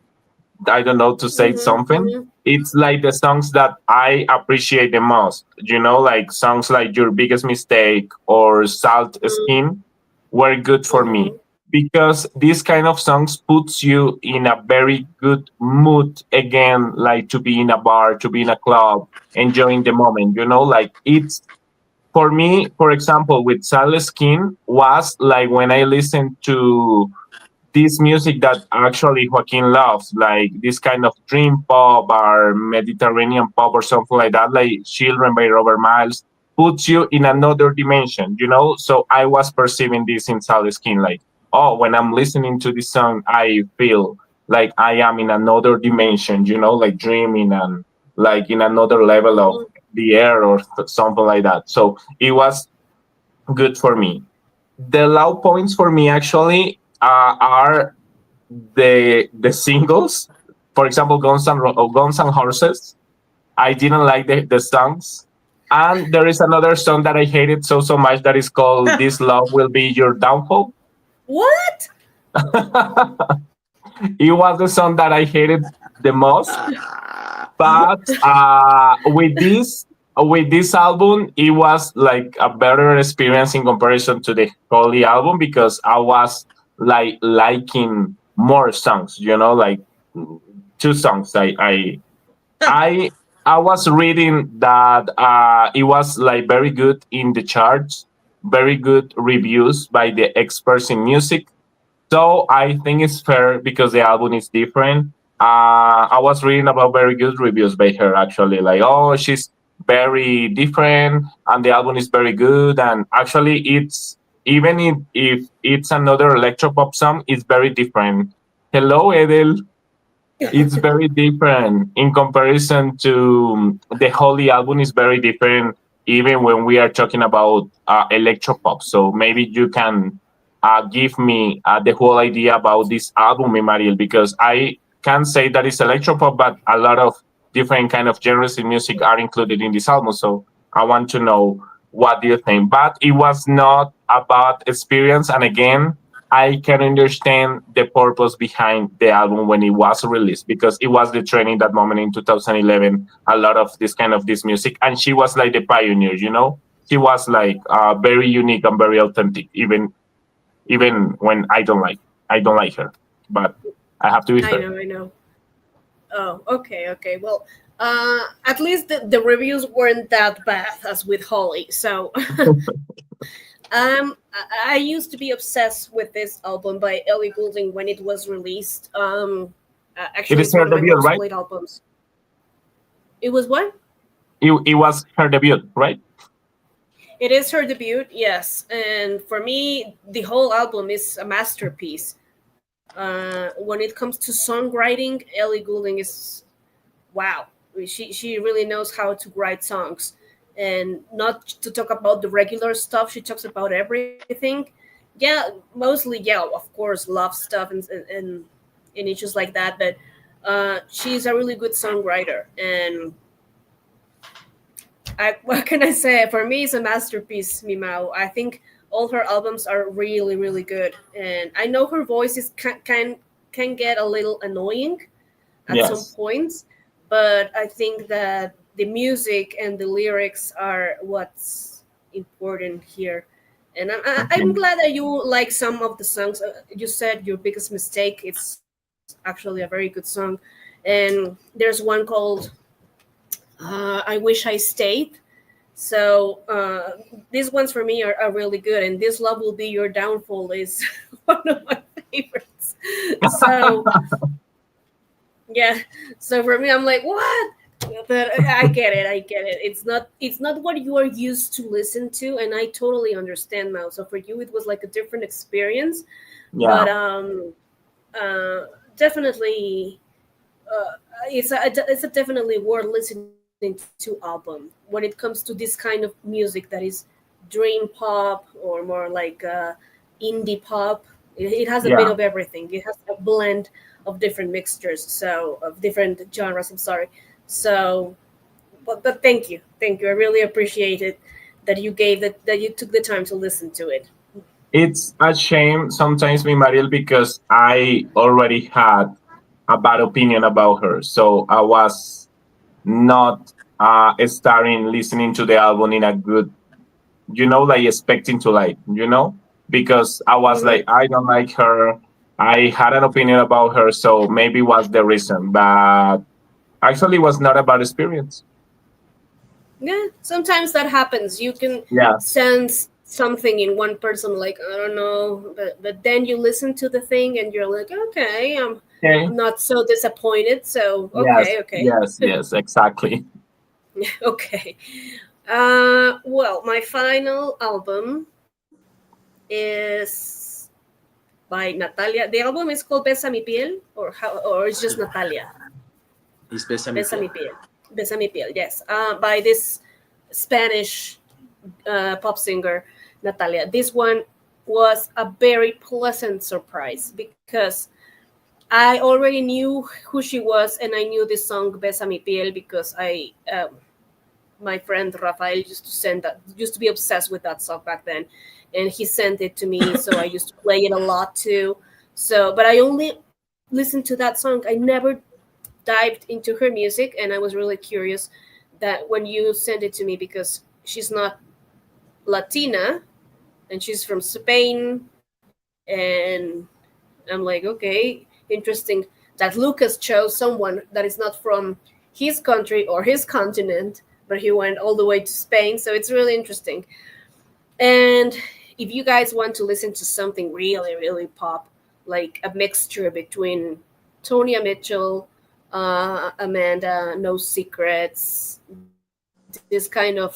C: I don't know, to say
A: Mm-hmm.
C: something.
A: Mm-hmm.
C: It's like the songs that I appreciate the most, like songs like Your Biggest Mistake or Salt Skin were good for
A: Mm-hmm.
C: me because this kind of songs puts you in a very good mood again, like to be in a bar, to be in a club, enjoying the moment, like it's for me, for example, with Salt Skin was like when I listened to this music that actually Joaquin loves, like this kind of dream pop or Mediterranean pop or something like that, like Children by Robert Miles, puts you in another dimension, So I was perceiving this in Salt Skin, like, oh, when I'm listening to this song, I feel like I am in another dimension, like dreaming and like in another level of
A: Mm-hmm.
C: the air or something like that. So it was good for me. The low points for me actually are the singles. For example, Guns and Horses. I didn't like the songs. And there is another song that I hated so much that is called "This Love Will Be Your Downfall."
A: What?
C: It was the song that I hated the most. But with this album, it was like a better experience in comparison to the Holy album because I was like liking more songs. Like two songs. I I was reading that it was like very good in the charts, very good reviews by the experts in music. So I think it's fair because the album is different. I was reading about very good reviews by her actually, like, oh, she's very different and the album is very good. And actually, it's even if it's another electropop song, it's very different. Hello, Edel. It's very different in comparison to the Holy album is very different even when we are talking about electropop. So maybe you can give me the whole idea about this album, Mariel, because I can say that it's electropop, but a lot of different kind of genres in music are included in this album. So I want to know what do you think. But it was not about experience, and again, I can understand the purpose behind the album when it was released because it was the trend in that moment in 2011. A lot of this music, and she was like the pioneer. She was like very unique and very authentic, even when I don't like her, but I have to be
A: I
C: fair.
A: know, I know. Oh, okay, okay. Well, At least the reviews weren't that bad as with Holly. So I used to be obsessed with this album by Ellie Goulding when it was released.
C: It
A: Actually,
C: is
A: it's
C: her
A: one of my
C: debut,
A: most
C: right?
A: played albums. It was what?
C: It was her debut, right?
A: It is her debut, yes. And for me, the whole album is a masterpiece. When it comes to songwriting, Ellie Goulding is wow. She really knows how to write songs, and not to talk about the regular stuff. She talks about everything. Yeah, mostly yeah, of course, love stuff and issues like that. But she's a really good songwriter, and what can I say? For me, it's a masterpiece, Mimao. I think all her albums are really, really good, and I know her voice is can get a little annoying at some
C: Yes.
A: points, but I think that the music and the lyrics are what's important here. And I'm
C: Okay.
A: glad that you like some of the songs. You said your biggest mistake. It's actually a very good song, and there's one called "I Wish I Stayed." So these ones for me are really good, and "This Love Will Be Your Downfall" is one of my favorites. So yeah, so for me, I'm like, what? But I get it. I get it. It's not what you are used to listen to, and I totally understand now. So for you, it was like a different experience,
C: Yeah.
A: but definitely, it's a definitely worth listening to album when it comes to this kind of music that is dream pop or more like indie pop. It has a bit
C: Yeah.
A: of everything. It has a blend of different mixtures, so of different genres. I'm sorry. So, but thank you. I really appreciate it that you that you took the time to listen to it.
C: It's a shame sometimes, me, Mariel, because I already had a bad opinion about her. So I was not starting listening to the album in a good, like expecting to because I was
A: Hmm.
C: like, I don't like her. I had an opinion about her, so maybe was the reason. But actually, it was not about experience.
A: Yeah, sometimes that happens. You can
C: Yes.
A: sense something in one person, like I don't know, but then you listen to the thing and you're like, okay,
C: Okay.
A: I'm not so disappointed. So
C: Yes.
A: okay,
C: Yes. Yes. Exactly.
A: okay. Well, my final album is by Natalia. The album is called Besa Mi Piel, or it's just Natalia.
B: Especially mi
A: Besa
B: piel.
A: Mi Piel. Besa Mi Piel, yes. By this Spanish pop singer, Natalia. This one was a very pleasant surprise because I already knew who she was, and I knew this song Besa Mi Piel because my friend Rafael used to be obsessed with that song back then, and he sent it to me, so I used to play it a lot too. So, but I only listened to that song. I never dived into her music, and I was really curious that when you sent it to me because she's not Latina and she's from Spain, and I'm like, okay, interesting that Lucas chose someone that is not from his country or his continent, but he went all the way to Spain. So it's really interesting. And if you guys want to listen to something really, really pop, like a mixture between Tonya Mitchell, Amanda, No Secrets, this kind of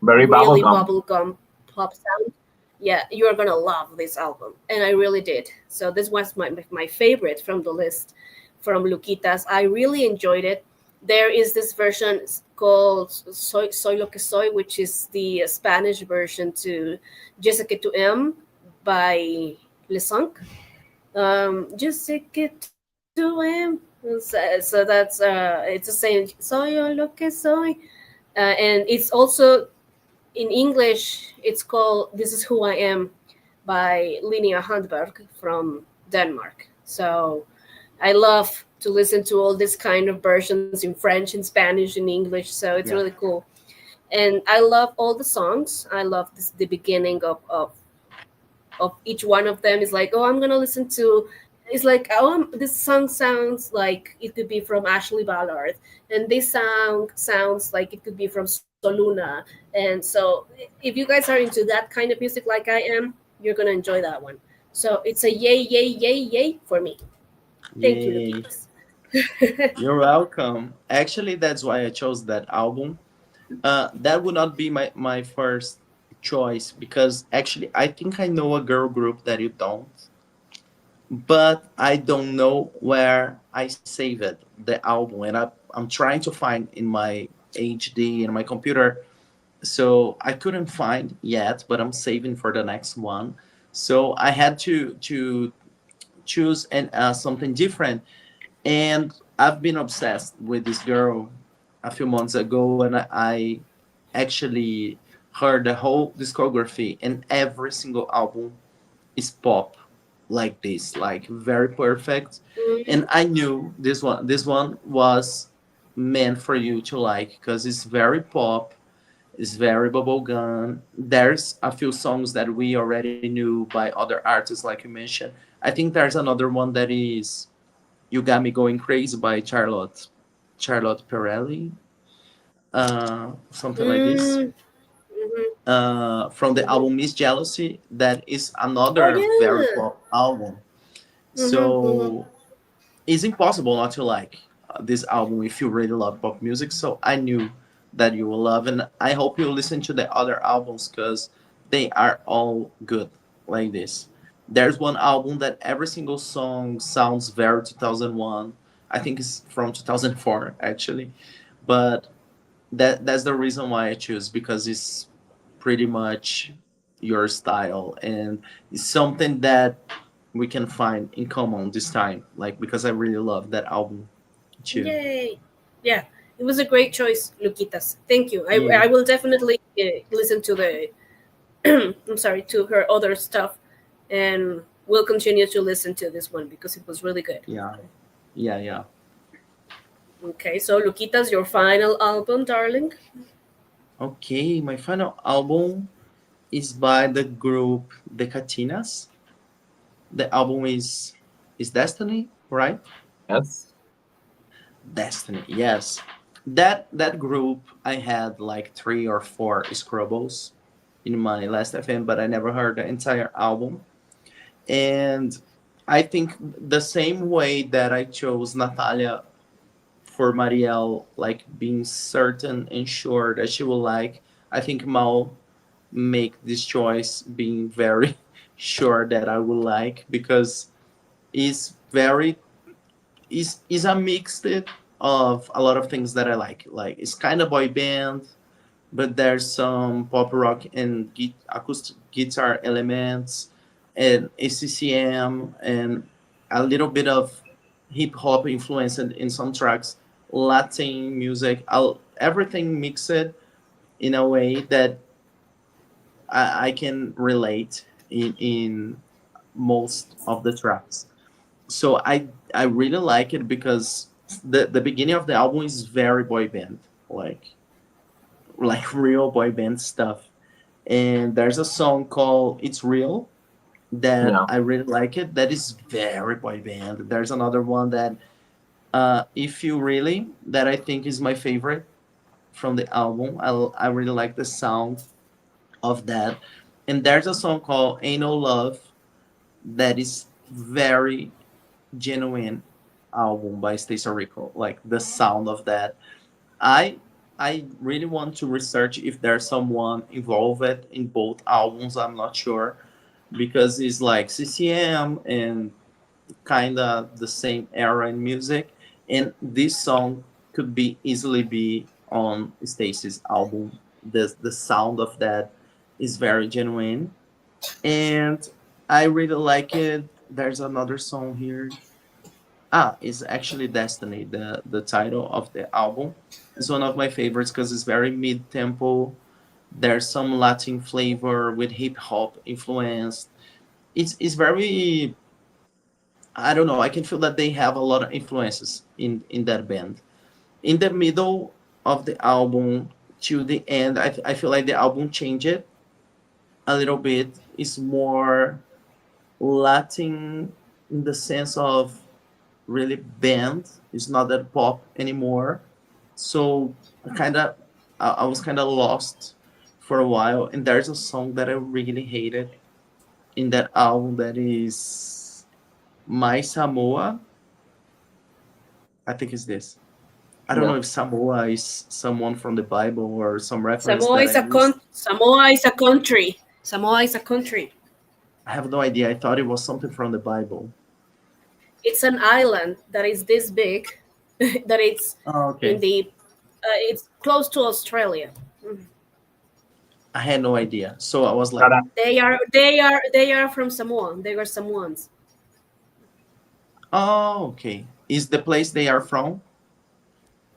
A: really
C: Very
A: bubblegum
C: bubblegum.
A: pop sound, yeah, you're gonna love this album, and I really did. So this was my favorite from the list from Luquitas. I really enjoyed it. There is this version called Soy lo que soy, which is the Spanish version to Je sais que tu aimes by Lesunk. Yo sé que tú so that's it's a saying soy yo lo que soy, and it's also in English, it's called "This Is Who I Am" by Linnea Handberg from Denmark. So I love to listen to all this kind of versions in French, in Spanish, in English. So it's
B: Yeah.
A: really cool, and I love all the songs. I love the beginning of each one of them. Is like, oh, I'm gonna listen to it's like, oh, this song sounds like it could be from Ashley Ballard, and this song sounds like it could be from Soluna. And so if you guys are into that kind of music like I am, you're gonna enjoy that one. So it's a yay, yay, yay, yay for me. Thank you,
B: Yay.
A: Luquitas.
B: You're welcome. Actually, that's why I chose that album. That would not be my first choice because actually I think I know a girl group that you don't, but I don't know where I save it, the album, and I'm trying to find in my HD in my computer. So I couldn't find yet, but I'm saving for the next one. So I had to choose something different, and I've been obsessed with this girl a few months ago, and I actually heard the whole discography, and every single album is pop like this, like very perfect. And I knew this one was meant for you to like because it's very pop, it's very bubblegum. There's a few songs that we already knew by other artists, like you mentioned. I think there's another one that is "You Got Me Going Crazy" by Charlotte Perelli, something like this.
A: Mm, mhm,
B: From the
A: mhm.
B: album Miss Jealousy, that is
A: Oh
B: another very
A: yeah.
B: pop album.
A: Mhm, mhm.
B: So it's impossible not to like this album if you really love pop music. So I knew that you will love, and I hope you listen to the other albums because they are all good like this. There's one album that every single song sounds very 2001. I think it's from 2004 actually, but that's the reason why I choose because it's pretty much your style and it's something that we can find in common this time. Like because I really love that album too.
A: Yay. Yeah, it was a great choice, Luquitas. Thank you. I
B: Yeah,
A: will definitely listen to the I'm sorry, to her other stuff, and we'll continue to listen to this one because it was really good.
B: yeah, yeah.
A: Okay, so Luquitas, your final album, darling.
B: Okay, my final album is by the group The Catinas. The album is Destiny, right?
C: Yes.
B: Destiny, yes. That group I had like three or four Scrubbles in my last FM, but I never heard the entire album. And I think the same way that I chose Natalia for Mariel, like being certain and sure that she will like, I think Mal make this choice being very sure that I will like because it's very is a mix of a lot of things that I like. Like it's kind of boy band, but there's some pop rock and acoustic guitar elements and ACCM and a little bit of hip hop influence in some tracks, Latin music, everything mixed in a way that I can relate in most of the tracks. So I really like it because the beginning of the album is very boy band, like real boy band stuff. And there's a song called "It's Real" that
C: Yeah.
B: I really like it. That is very boy band. There's another one that "If You Really" that I think is my favorite from the album. I really like the sound of that. And there's a song called "Ain't No Love" that is very genuine album by Stacey Rico. Like the sound of that. I I really want to research if there's someone involved in both albums. I'm not sure because it's like CCM and kind of the same era in music, and this song could be easily be on Stacey's album. The sound of that is very genuine, and I really like it. There's another song here. It's actually Destiny, the title of the album. It's one of my favorites because it's very mid tempo. There's some Latin flavor with hip hop influence. It's very, I don't know, I can feel that they have a lot of influences in that band. In the middle of the album to the end, I feel like the album changed a little bit. It's more Latin in the sense of really band. It's not that pop anymore. So I was kind of lost for a while. And there's a song that I really hated in that album that is My Samoa. I think it's this. I don't know
A: No.
B: if Samoa is someone from the Bible or some reference that I missed.
A: Samoa is a country. Samoa is a country.
B: I have no idea. I thought it was something from the Bible.
A: It's an island that is this big that it's
B: Oh,
A: in
B: okay.
A: the it's close to Australia.
B: I had no idea. So I was like,
C: But,
A: They are from Samoa. They are Samoans.
B: oh, okay. Is the place they are from?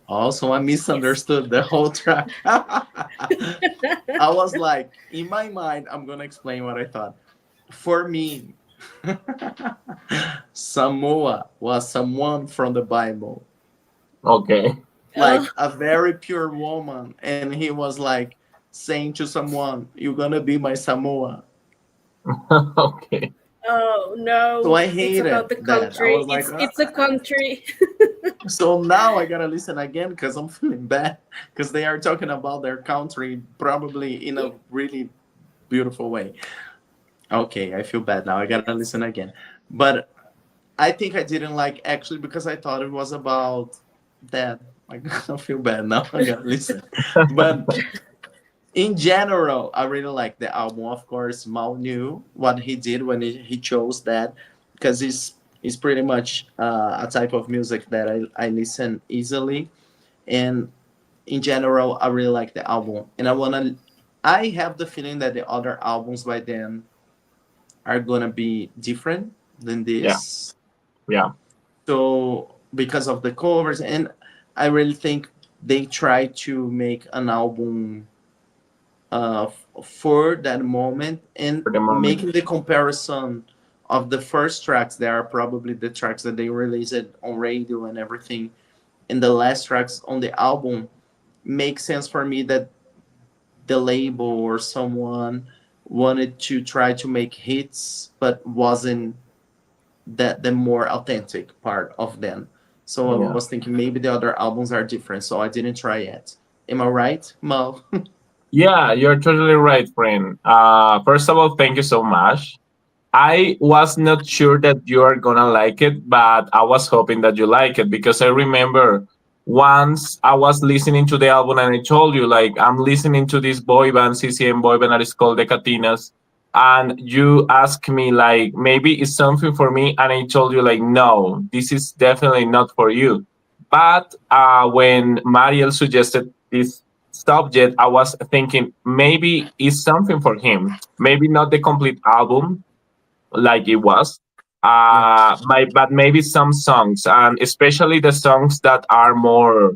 B: Also, I
A: Yes.
B: misunderstood the whole track. I was like, in my mind, I'm gonna explain what I thought. For me, Samoa was someone from the Bible,
C: okay.
A: Oh,
B: like a very pure woman, and he was like saying to someone, "You're gonna be my Samoa."
C: Okay.
A: oh
B: So
A: no!
B: I
A: It's
B: hated
A: about the
B: that. I was
A: country.
B: like,
A: It's a country.
B: so now I gotta listen again because I'm feeling bad because they are talking about their country probably in a really beautiful way. Okay, I feel bad now. I gotta listen again. But I think I didn't like actually because I thought it was about that. I don't feel bad now. I gotta listen. But in general, I really like the album. Of course, Mal knew what he did when he chose that because it's pretty much a type of music that I listen easily. And in general, I really like the album. And I have the feeling that the other albums by then are gonna be different than
C: Yeah.
B: this.
C: Yeah.
B: So because of the covers, and I really think they try to make an album for that moment and
C: For the moment.
B: making the comparison of the first tracks that are probably the tracks that they released on radio and everything and the last tracks on the album makes sense for me that the label or someone wanted to try to make hits but wasn't that the more authentic part of them. So I
C: Yeah.
B: was thinking maybe the other albums are different, so I didn't try yet. Am I right, Mo?
C: Yeah, you're totally right, friend. First of all, thank you so much. I was not sure that you are gonna like it, but I was hoping that you like it because I remember once I was listening to the album and I told you like I'm listening to this boy band, CCM boy band that is called the Catinas, and you asked me like maybe it's something for me, and I told you like no, this is definitely not for you. But when Mariel suggested this subject, I was thinking maybe it's something for him. Maybe not the complete album like it was.
B: Yeah.
C: But maybe some songs, and especially the songs that are more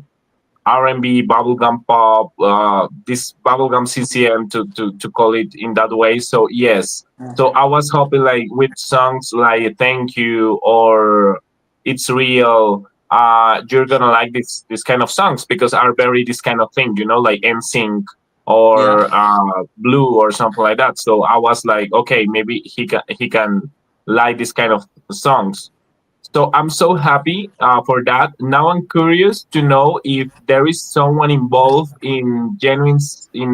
C: R&B, bubblegum pop, this bubblegum CCM to call it in that way. So yes, so I was hoping like with songs like "Thank You" or "It's Real." You're gonna like this kind of songs because are very this kind of thing, you know, like NSYNC
B: Yeah.
C: or Blue or something like that. So I was like, okay, maybe he can like this kind of songs. So I'm so happy for that. Now I'm curious to know if there is someone involved in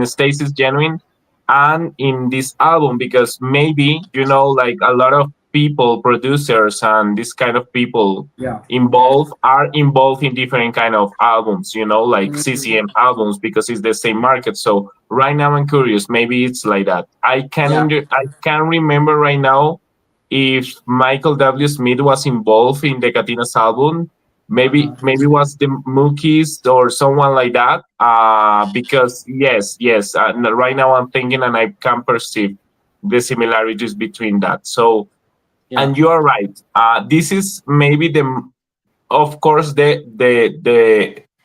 C: Stacy's Genuine and in this album because maybe like a lot of people, producers and this kind of people
B: Yeah.
C: involved are involved in different kind of albums. Like
B: Mhm.
C: CCM albums because it's the same market. So right now I'm curious. Maybe it's like that.
B: Yeah.
C: I can remember right now if Michael W. Smith was involved in the Catinas album,
B: Uh-huh.
C: maybe was the Mookies or someone like that. Because yes, right now I'm thinking and I can perceive the similarities between that. So,
B: Yeah.
C: and you are right. This is maybe of course the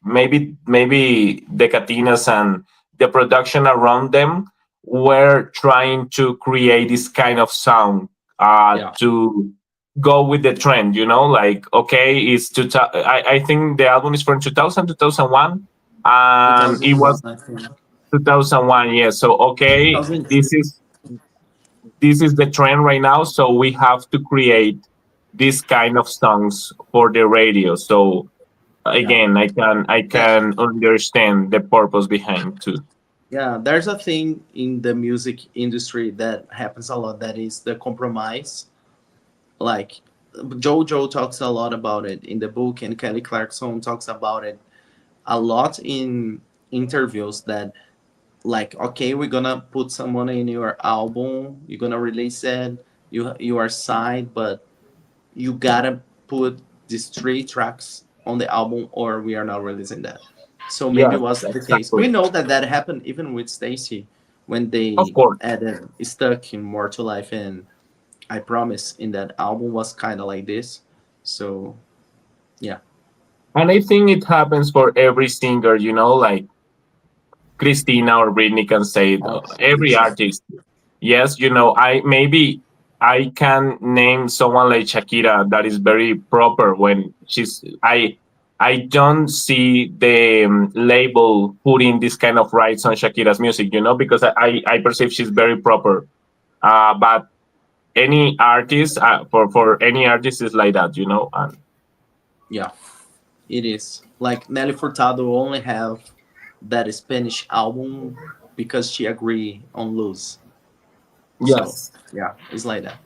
C: maybe the Catinas and the production around them were trying to create this kind of sound
B: Yeah.
C: to go with the trend, like okay, I think the album is from 2000 2001 and it
B: 2001,
C: was
B: I think.
C: 2001, yeah. So okay,
B: 2002.
C: this is the trend right now, so we have to create this kind of songs for the radio. So
B: Yeah.
C: again, I
B: That,
C: can understand the purpose behind too.
B: yeah, there's a thing in the music industry that happens a lot, that is the compromise. Like Jojo talks a lot about it in the book, and Kelly Clarkson talks about it a lot in interviews, that like, okay, we're gonna put some money in your album, you're gonna release it, you are signed, but you gotta put these 3 tracks on the album, or we are not releasing that. So maybe
C: Yeah,
B: was the case.
C: exactly.
B: We know that that happened even with Stacy, when
C: Of
B: they
C: course.
B: added Stuck in More to Life, and I Promise in that album was kind of like this. So yeah.
C: And I think it happens for every singer, like Christina or Britney can say it, every
B: Literally.
C: artist. Yes, I can name someone like Shakira that is very proper when I don't see the label putting this kind of rights on Shakira's music, because I perceive she's very proper. But any artist, for any artist is like that, and
B: Yeah, it is. Like Nelly Furtado only have that Spanish album because she agreed on Lose. So
C: yes.
B: yeah, it's like that.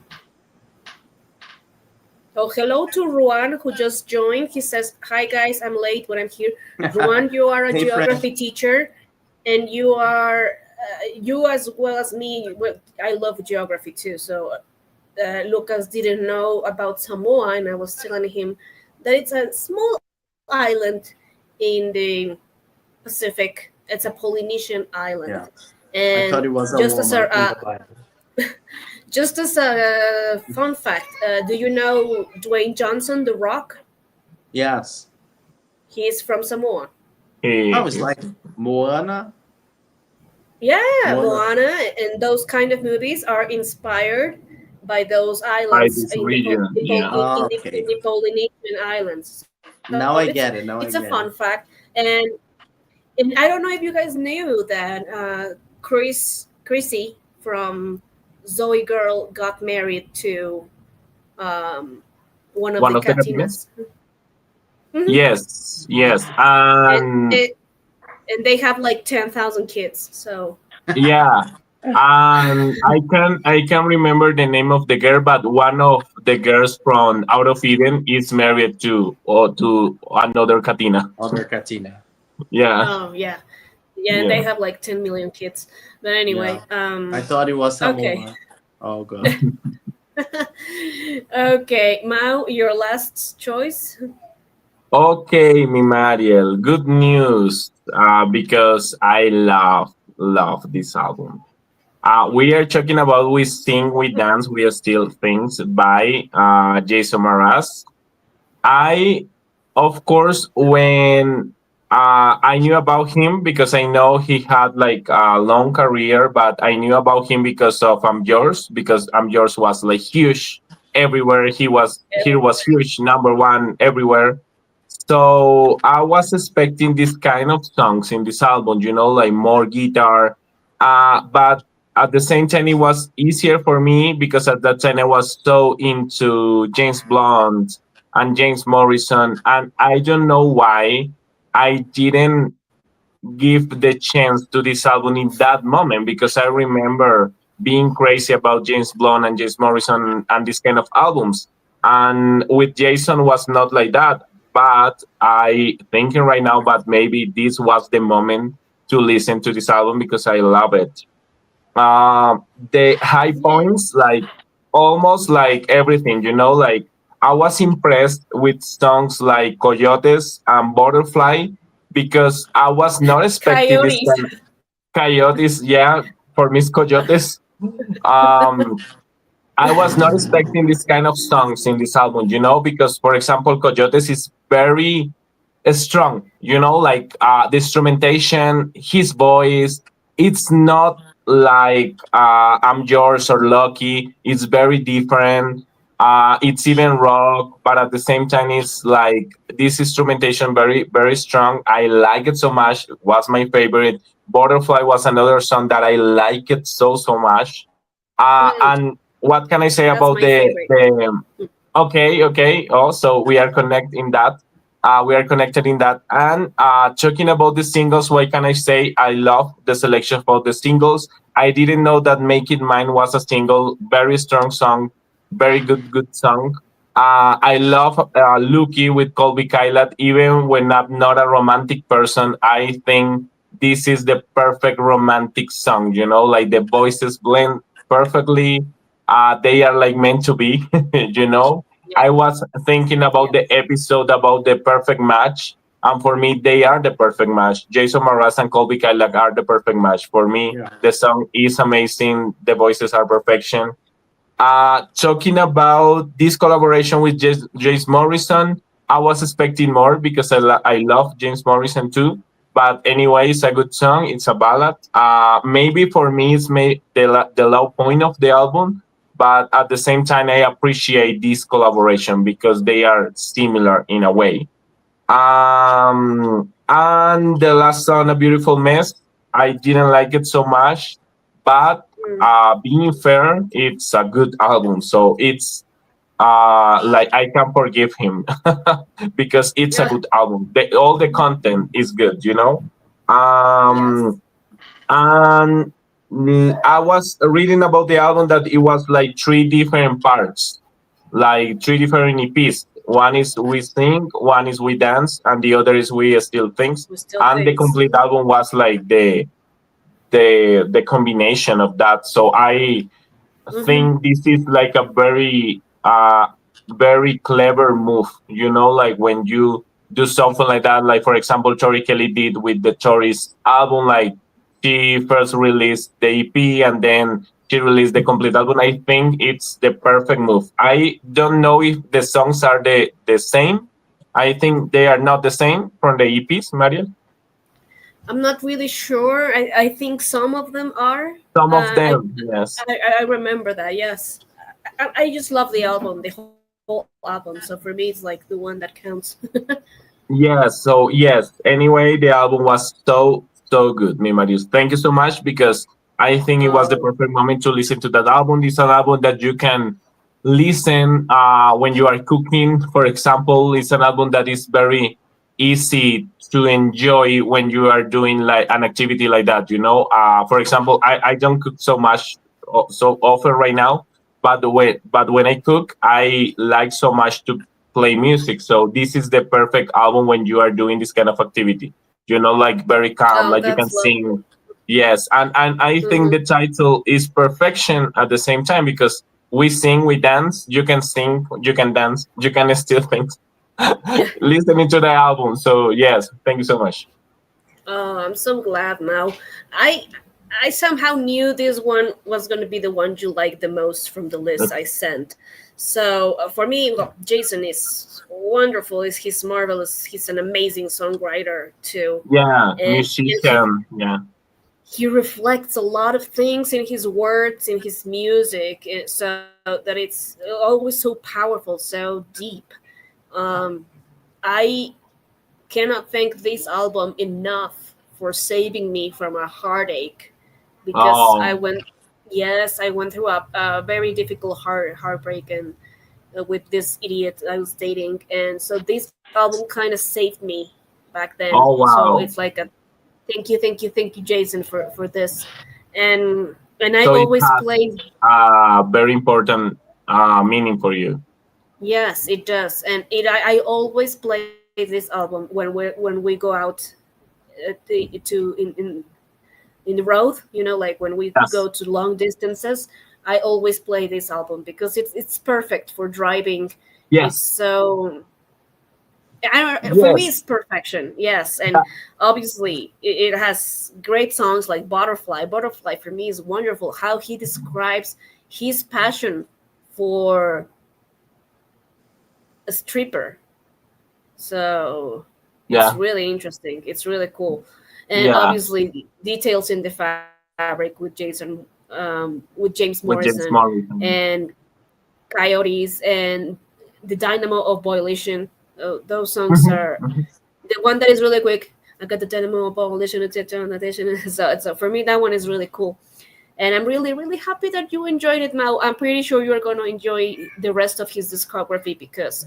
A: Oh, hello to Ruan who just joined. He says, "Hi guys, I'm late, but I'm here." Ruan, you are a
B: Hey friend.
A: geography teacher, and you are you as well as me. Well, I love geography too. So Lucas didn't know about Samoa, and I was telling him that it's a small island in the Pacific. It's a Polynesian island,
B: Yeah, I
A: and
B: thought it was a
A: just as
B: woman in
A: a
B: the Bible.
A: just as a fun fact, do you know Dwayne Johnson, The Rock?
B: Yes.
A: He is from Samoa.
B: I
C: He
B: was
C: is
B: like Moana.
A: Yeah,
B: Moana.
A: Moana and those kind of movies are inspired by those
C: by
A: islands
C: this region. Yeah.
A: In
B: Okay.
A: the Polynesian islands. So
B: Now I get
A: it's
B: it.
A: a
B: Now I
A: fun
B: get it.
A: fact, and I don't know if you guys knew that Chrissy from Zoe Girl got married to um, one of
C: One
A: the
C: of the Latinos?
A: Catinas. Hmm.
C: Yes, yes.
A: And
C: And
A: they have like 10,000 kids. So
C: yeah. And I can remember the name of the girl, but one of the girls from Out of Eden is married to another Katina.
B: Other Katina.
C: Yeah.
A: oh yeah, and they
C: Yeah.
A: have like 10 million kids. But anyway,
B: Yeah. I thought it was
A: okay.
B: Samoa. Oh god.
A: Okay, Mao, your last choice.
C: Okay, mi Mariel. Good news. Because I love this album. We are talking about "We Sing, We Dance, We Are Still Things" by Jason Mraz. I, of course, when I knew about him because I know he had like a long career, but I knew about him because of "I'm Yours," because "I'm Yours" was like huge everywhere. He was huge, number one everywhere. So I was expecting this kind of songs in this album, like more guitar. But at the same time, it was easier for me because at that time I was so into James Blunt and James Morrison, and I don't know why I didn't give the chance to this album in that moment because I remember being crazy about James Blunt and James Morrison and this kind of albums. And with Jason was not like that. But I thinking right now, but maybe this was the moment to listen to this album because I love it. uh, the high points, like almost like everything, like I was impressed with songs like Coyotes and Butterfly because I was not expecting this
A: Coyotes.
C: kind of coyotes. Yeah, for Miss Coyotes. Um, I was not expecting this kind of songs in this album, because for example, Coyotes is very strong, like the instrumentation, his voice, it's not like I'm Yours or Lucky. It's very different. It's even rock, but at the same time, it's like this instrumentation very, very strong. I like it so much. It was my favorite. Butterfly was another song that I like it so much.
A: Mm,
C: And what can I say
A: that's
C: about
A: my
C: the
A: favorite.
C: the Okay, okay. Oh, so we are connected in that. We are connected in that. And talking about the singles, what can I say? I love the selection for the singles. I didn't know that "Make It Mine" was a single. Very strong song. Very good song. I love Lucky with Colby Kailat. Even when I'm not a romantic person, I think this is the perfect romantic song. Like the voices blend perfectly. They are like meant to be. you know I was thinking about
A: Yes.
C: the episode about the perfect match, and for me, they are the perfect match. Jason Mraz and Colby Kylack are the perfect match. For me,
B: Yeah.
C: the song is amazing. The voices are perfection. Talking about this collaboration with James Morrison, I was expecting more because I love James Morrison too. But anyway, it's a good song. It's a ballad. Maybe for me, it's the low point of the album. But at the same time, I appreciate this collaboration because they are similar in a way. And the last song, "A Beautiful Mess," I didn't like it so much, but
A: Mm.
C: being fair, it's a good album. So it's like I can forgive him because it's a
A: Yeah.
C: good album. All the content is good.
A: Yes.
C: Um, and I was reading about the album that it was like three different parts, like three different EPs. One is we sing, one is we dance, and the other is we still things.
A: We still
C: And the
A: thinks.
C: complete album was like the combination of that. So I
A: Mm-hmm.
C: think this is like a very clever move. Like when you do something like that, like for example, Tori Kelly did with the Tori's album. Like she first released the EP and then she released the complete album. I think it's the perfect move. I don't know if the songs are the same. I think they are not the same from the EPs, Mariel.
A: I'm not really sure. I think some of them are.
C: Some of
A: I,
C: them, yes.
A: I remember that. Yes. I just love the album, the whole album. So for me, it's like the one that counts.
C: Yes, so yes. Anyway, the album was so good, me Marius. Thank you so much because I think it was the
A: Oh,
C: perfect moment to listen to that album. It's an album that you can listen when you are cooking. For example, it's an album that is very easy to enjoy when you are doing like an activity like that. For example, I don't cook so much so often right now, but when I cook, I like so much to play music. So this is the perfect album when you are doing this kind of activity. Like very calm,
A: oh,
C: like you
A: that's
C: can
A: lovely.
C: sing. Yes, and I think
A: Mm-hmm.
C: the title is perfection at the same time because we sing, we dance. You can sing, you can dance, you can still think.
A: Yeah.
C: Listening to the album. So yes, thank you so much.
A: Oh, I'm so glad now. I I somehow knew this one was going to be the one you liked the most from the list I sent. So for me, well, Jason is wonderful. He's marvelous. He's an amazing songwriter too,
C: Yeah,
A: and
C: musician. Yeah.
A: he reflects a lot of things in his words, in his music, so that it's always so powerful, so deep. Um, I cannot thank this album enough for saving me from a heartache because I
C: Oh,
A: went, yes, I went through a very difficult heartbreak and with this idiot I was dating, and so this album kind of saved me back then.
C: oh
A: So it's
C: wow.
A: like a thank you, Jason, for this, and I
C: So it
A: always
C: has
A: play.
C: very important meaning for you.
A: Yes, it does, and I always play this album when we go out in the road. Like when we go
C: Yes.
A: to long distances, I always play this album because it's perfect for driving. It's
C: Yes.
A: so for me
C: Yes.
A: it's perfection. Yes, and obviously it has great songs like Butterfly for me is wonderful. How he describes his passion for a stripper. So it's
C: Yeah.
A: really interesting. It's really cool. And
C: Yeah.
A: obviously, details in the fabric with with James
C: With
A: Morrison
C: James Morrison.
A: and Coyotes and the Dynamo of Violation. Those songs are the one that is really quick. I got the Dynamo of Violation, etc. So for me, that one is really cool. And I'm really, really happy that you enjoyed it, Mao. I'm pretty sure you're going to enjoy the rest of his discography because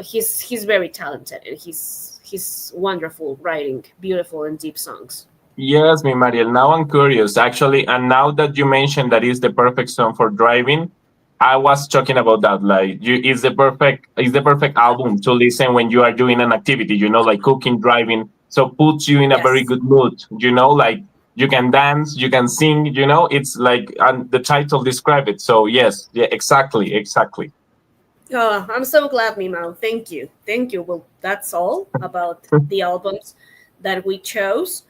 A: he's very talented and he's wonderful writing beautiful and deep songs.
C: Yes, me Mariel. Now I'm curious, actually, and now that you mentioned that is the perfect song for driving, I was talking about that. Like, it's the perfect album to listen when you are doing an activity. Like cooking, driving. So puts you in a very
A: Yes.
C: good mood. Like you can dance, you can sing. It's like and the title describe it. So yes, yeah, exactly, exactly.
A: Oh, I'm so glad, Mimao. Thank you. Thank you. Well, that's all about the albums that we chose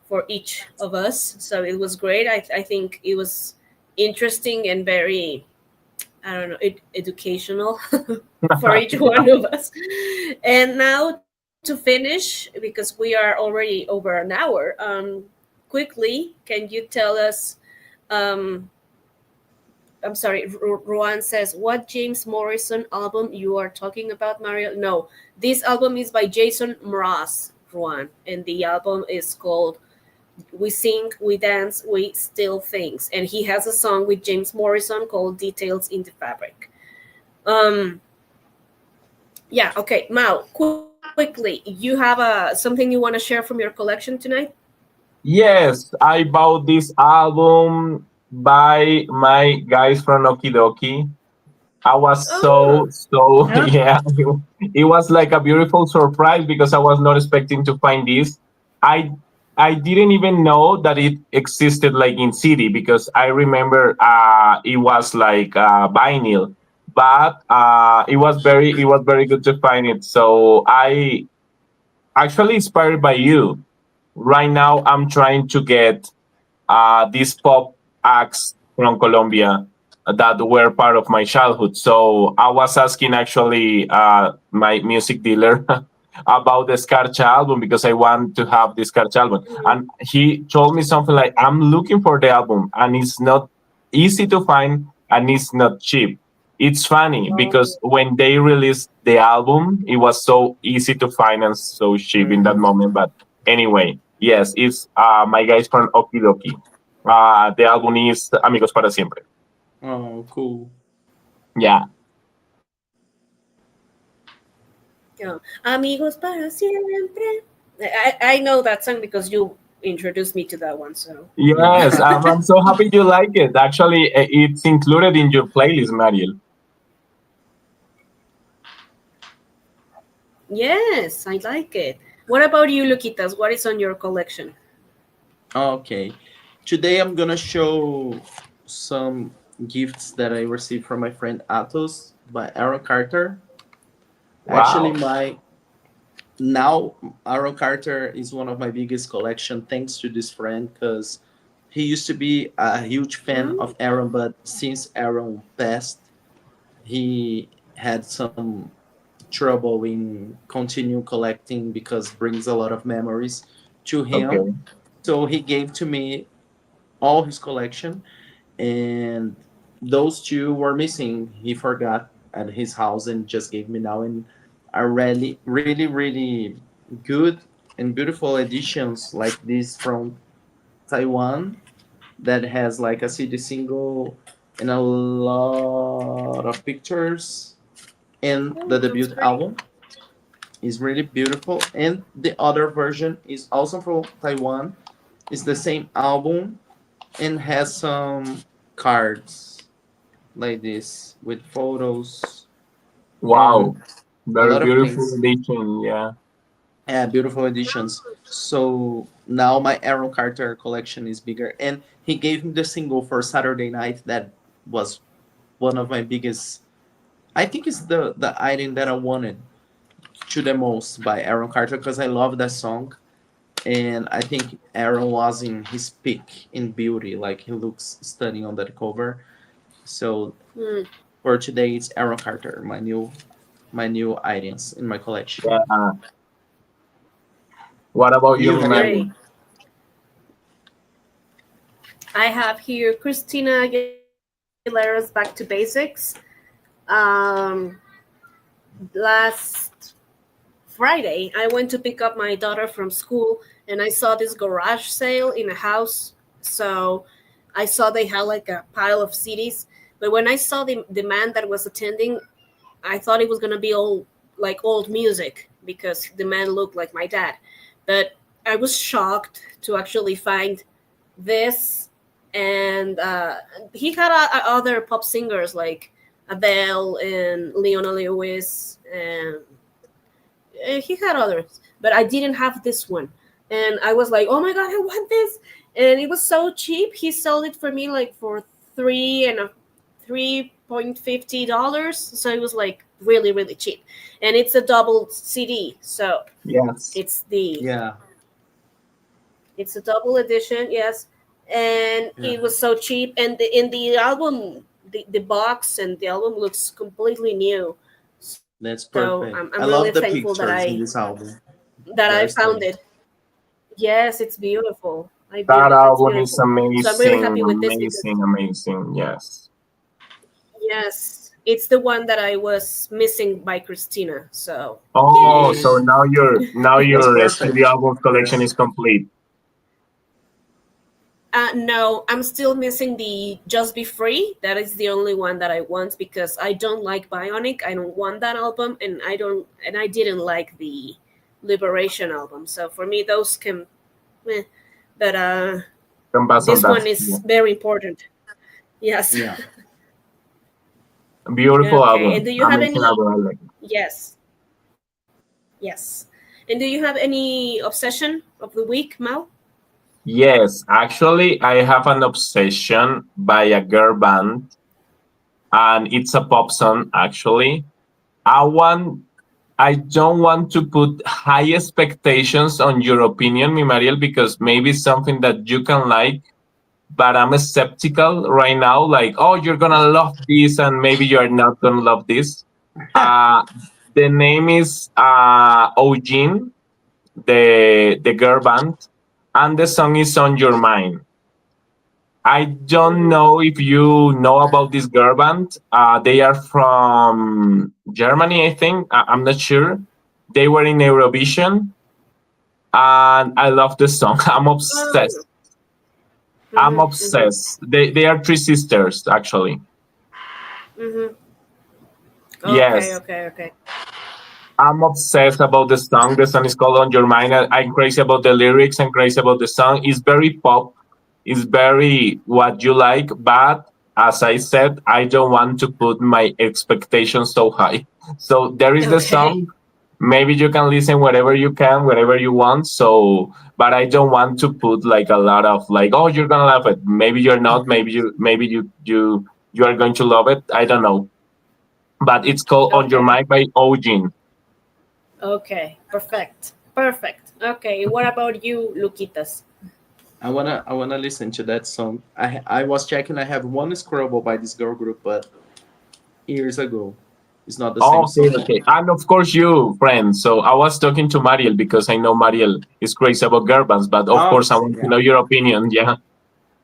A: for each of us. So it was great. I think it was interesting and very, I don't know, educational for each one of us. And now to finish, because we are already over an hour, quickly, can you tell us? Um, I'm sorry, Ruan says, what James Morrison album you are talking about, Mariel? No, this album is by Jason Mraz, Ruan, and the album is called We Sing, We Dance, We Still Things. And he has a song with James Morrison called Details in the Fabric. Um, yeah, okay, Mao, quickly, you have something you want to share from your collection tonight?
C: Yes, I bought this album by my guys from Okidoki. I was
A: Oh,
C: so yeah. It was like a beautiful surprise because I was not expecting to find this. I I didn't even know that it existed like in CD because I remember it was like vinyl, but it was very good to find it. So I actually inspired by you. Right now, I'm trying to get these pop acts from Colombia that were part of my childhood. So I was asking actually my music dealer about the Scarcha album because I want to have the Scarcha album. And he told me something like, I'm looking for the album and it's not easy to find and it's not cheap. It's funny because
A: oh.
C: when they released the album, it was so easy to find and so cheap in that moment. But anyway, yes, it's my guys from Okidoki. The album is Amigos para Siempre.
B: Oh, cool.
C: Yeah.
A: Yeah. Amigos para siempre. I know that song because you introduced me to that one. So
C: Yes,
B: Yeah.
C: I'm so happy you like it. Actually, it's included in your playlist, Mariel.
A: yes, I like it. What about you, Luquitas? What is on your collection?
B: Okay. Today I'm gonna show some gifts that I received from my friend Atos by Aaron Carter. Actually,
C: Wow.
B: my now Aaron Carter is one of my biggest collection thanks to this friend because he used to be a huge fan
A: Mm,
B: of Aaron, but since Aaron passed, he had some trouble in continue collecting because brings a lot of memories to him.
C: Okay.
B: So he gave to me all his collection, and those two were missing. He forgot at his house and just gave me now, and are really, really, really good and beautiful editions like this from Taiwan that has like a CD single and a lot of pictures. And
A: oh,
B: the
A: that's
B: debut
A: great.
B: album is really beautiful. And the other version is also from Taiwan. It's the same album and has some cards like this with photos
C: Wow.
B: and a
C: Very
B: lot of
C: beautiful
B: things.
C: edition. Yeah.
B: Yeah, beautiful editions. So now my Aaron Carter collection is bigger, and he gave me the single for Saturday Night that was one of my biggest. I think it's the item that I wanted to the most by Aaron Carter because I love that song, and I think Aaron was in his peak in beauty. Like he looks stunning on that cover. So
A: Mm,
B: for today, it's Aaron Carter, my new items in my collection.
C: Yeah. What about you,
B: You,
A: that's
B: Mariel?
A: great.
C: Mariel?
A: I have here Christina Aguilera's Back to Basics. Um, last Friday, I went to pick up my daughter from school, and I saw this garage sale in a house So I saw they had like a pile of CDs. But when I saw the man that was attending, I thought it was gonna be all like old music because the man looked like my dad. But I was shocked to actually find this, and he had other pop singers like Adele and Leona Lewis, and he had others, but I didn't have this one, and I was like, oh my god, I want this, and it was so cheap. He sold it for me like for $3.50, so it was like really really cheap, and it's a double CD, so
C: Yes.
A: it's the
B: Yeah,
A: it's a double edition, yes, and
B: yeah.
A: it was so cheap, and in the album, the box and the album looks completely new.
B: That's
A: So I'm
B: perfect.
A: really
B: I love the
A: thankful that
B: pictures in this album.
A: I
B: Very
A: found
B: stunning.
A: it. Yes, it's beautiful.
C: That
A: It's
C: album is
A: beautiful. So I'm really
C: amazing,
A: happy with this because
C: amazing, amazing. Yes.
A: yes, it's the one that I was missing by Christina. So
C: Oh, so
A: yay!
B: Mm, that's
C: now your
B: perfect.
C: studio album collection
B: Yes.
C: is complete.
A: No, I'm still missing the Just Be Free. That is the only one that I want because I don't like Bionic. I don't want that album, and I didn't like the Liberation album. So for me, those can, eh. But
C: Can pass on
A: this
C: that.
A: one
C: Yeah.
A: is very important. Yes.
B: Yeah.
C: Beautiful
A: Okay. And
C: album.
A: do you have
C: Amazing
A: any?
C: album. I like it.
A: Yes. Yes. And do you have any obsession of the week, Mal?
C: Yes, actually, I have an obsession by a girl band, and it's a pop song. Actually, I want. I don't want to put high expectations on your opinion, mi Mariel, because maybe it's something that you can like, but I'm skeptical right now. Like, oh, you're gonna love this, and maybe you're not gonna love this. Uh, the name is Ojin, the girl band, and the song is On Your Mind. I don't
A: Mm-hmm.
C: know if you know about this girl band. They are from Germany, I think. I'm not sure. They were in Eurovision, and I love the song. I'm
A: Oh.
C: obsessed. I'm
A: Mm-hmm. Mm-hmm.
C: obsessed. They are three sisters, actually.
A: Mm-hmm. Okay.
C: Yes,
A: Okay. Okay.
C: I'm obsessed about the song. The song is called On Your Mind. I'm crazy about the lyrics. I'm crazy about the song. It's very pop. It's very what you like. But as I said, I don't want to put my expectations so high. So there is the
A: Okay.
C: song. Maybe you can listen wherever you can, wherever you want. So, but I don't want to put like a lot of like, oh, you're gonna love it. Maybe you're not. Maybe you are going to love it. I don't know. But it's called On Your
A: Okay.
C: Mind by Ojin.
A: Okay. Perfect. Perfect. Okay. What about you, Luquitas?
B: I wanna listen to that song. I was checking. I have one Scrubble by this girl group, but years ago, it's not the same
C: Okay,
B: song.
C: okay. And of course, you, friend. So I was talking to Mariel because I know Mariel is crazy about girl bands, but of
B: Oh,
C: course, I want to
B: yeah.
C: know your opinion. Yeah.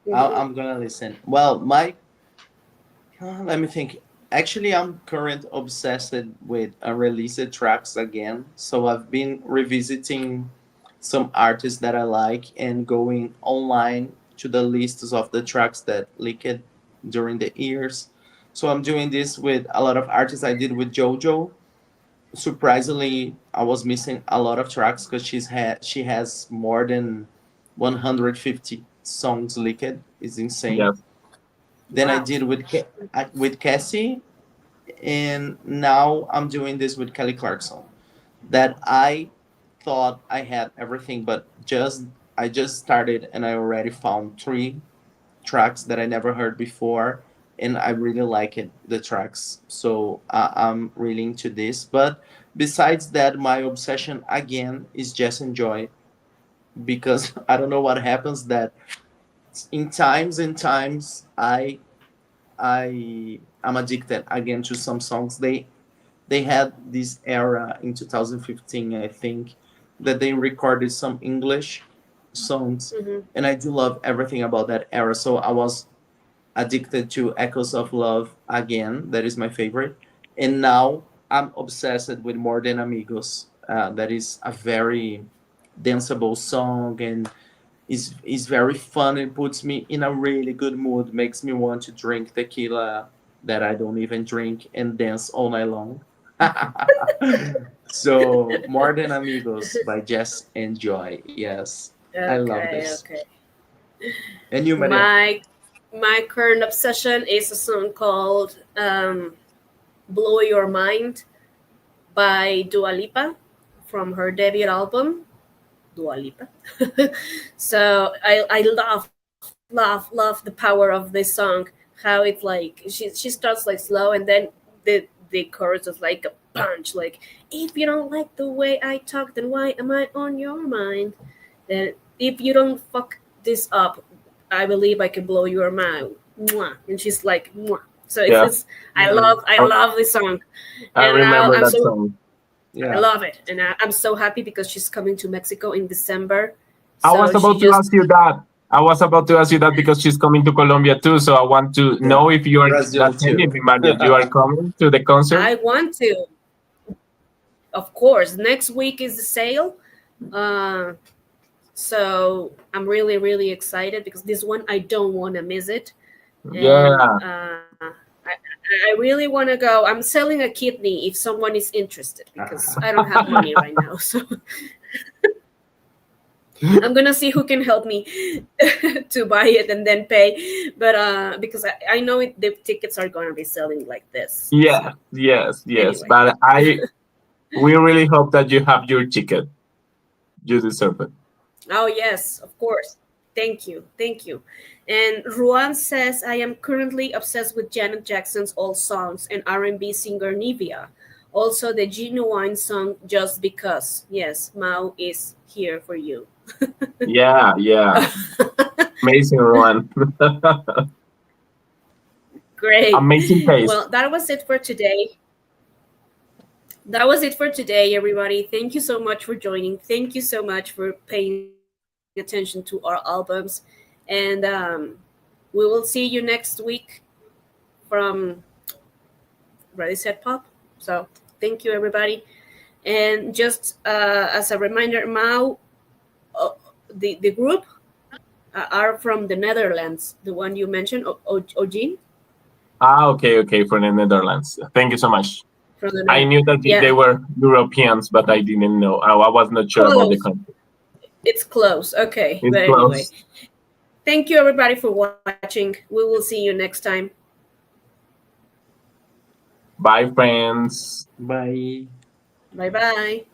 A: Mm-hmm.
B: I'm gonna listen. Well, let me think. Actually, I'm current obsessed with unreleased tracks again. So I've been revisiting some artists that I like and going online to the lists of the tracks that leaked during the years. So I'm doing this with a lot of artists. I did with JoJo. Surprisingly, I was missing a lot of tracks because she has more than 150 songs leaked. It's insane.
C: Yes.
B: Then I
A: Wow.
B: did with Cassie, and now I'm doing this with Kelly Clarkson. That I thought I had everything, but I just started and I already found three tracks that I never heard before, and I really like it. The tracks, so I'm really into this. But besides that, my obsession again is Jess and Joy because I don't know what happens that in times and times I am addicted again to some songs. They had this era in 2015, I think, that they recorded some English songs,
A: Mm-hmm.
B: and I do love everything about that era. So I was addicted to Echoes of Love again. That is my favorite, and now I'm obsessed with More Than Amigos. That is a very danceable song, and is very fun and puts me in a really good mood. Makes me want to drink tequila that I don't even drink and dance all night long. So more than amigos by Just Enjoy. Yes, I love
A: Okay,
B: this.
A: okay.
B: And you, Maria?
A: My current obsession is a song called "Blow Your Mind" by Dua Lipa from her debut album, Dua Lipa. So I love the power of this song. How it's like she starts like slow, and then the chorus is like a punch. Like, if you don't like the way I talk, then why am I on your mind? Then if you don't fuck this up, I believe I can blow your mind. Mwah. And she's like, Mwah. So
C: Yeah,
A: it's
B: Yeah,
A: I love this song,
C: I
A: and
C: remember
A: I'm
C: that
A: so
C: song.
A: I
B: yeah.
A: love it, and I'm so happy because she's coming to Mexico in December.
C: I was
A: So she
C: about to
A: just
C: ask you that. I was about to ask you that because she's coming to Colombia too. So I want to
B: Yeah.
C: know if you are
B: Brazil
C: attending,
B: too.
C: Mariel. You are coming to the concert?
A: I want to. Of course, next week is the sale. Uh, so I'm really excited because this one I don't want to miss it, and
C: Yeah.
A: I really want to go. I'm selling a kidney if someone is interested because I don't have money right now. So I'm gonna see who can help me to buy it and then pay. But because I know the tickets are gonna be selling like this.
C: Yeah.
A: So
C: Yes.
A: anyway.
C: But we really hope that you have your ticket. You deserve it.
A: Oh yes, of course. Thank you. And Ruan says I am currently obsessed with Janet Jackson's old songs and R&B singer Nivea. Also the Genuine song Just Because. Yes, Mao is here for you.
C: Yeah. Amazing, Rowan.
A: Great.
C: Amazing taste.
A: Well, that was it for today. That was it for today, everybody. Thank you so much for joining. Thank you so much for paying attention to our albums. And we will see you next week from Ready Set Pop. So thank you, everybody. And just as a reminder, Mao, uh, the group are from the Netherlands. The one you mentioned, Ojin,
C: Okay, for the Netherlands. Thank you so much.
A: from the
C: I
A: Netherlands.
C: knew that they
A: Yeah,
C: were Europeans, but I didn't know. I was not sure about the
A: close.
C: country.
A: It's close. Okay,
C: It's
A: but anyway,
C: close.
A: thank you, everybody, for watching. We will see you next time.
C: Bye, friends.
B: Bye.
A: Bye bye.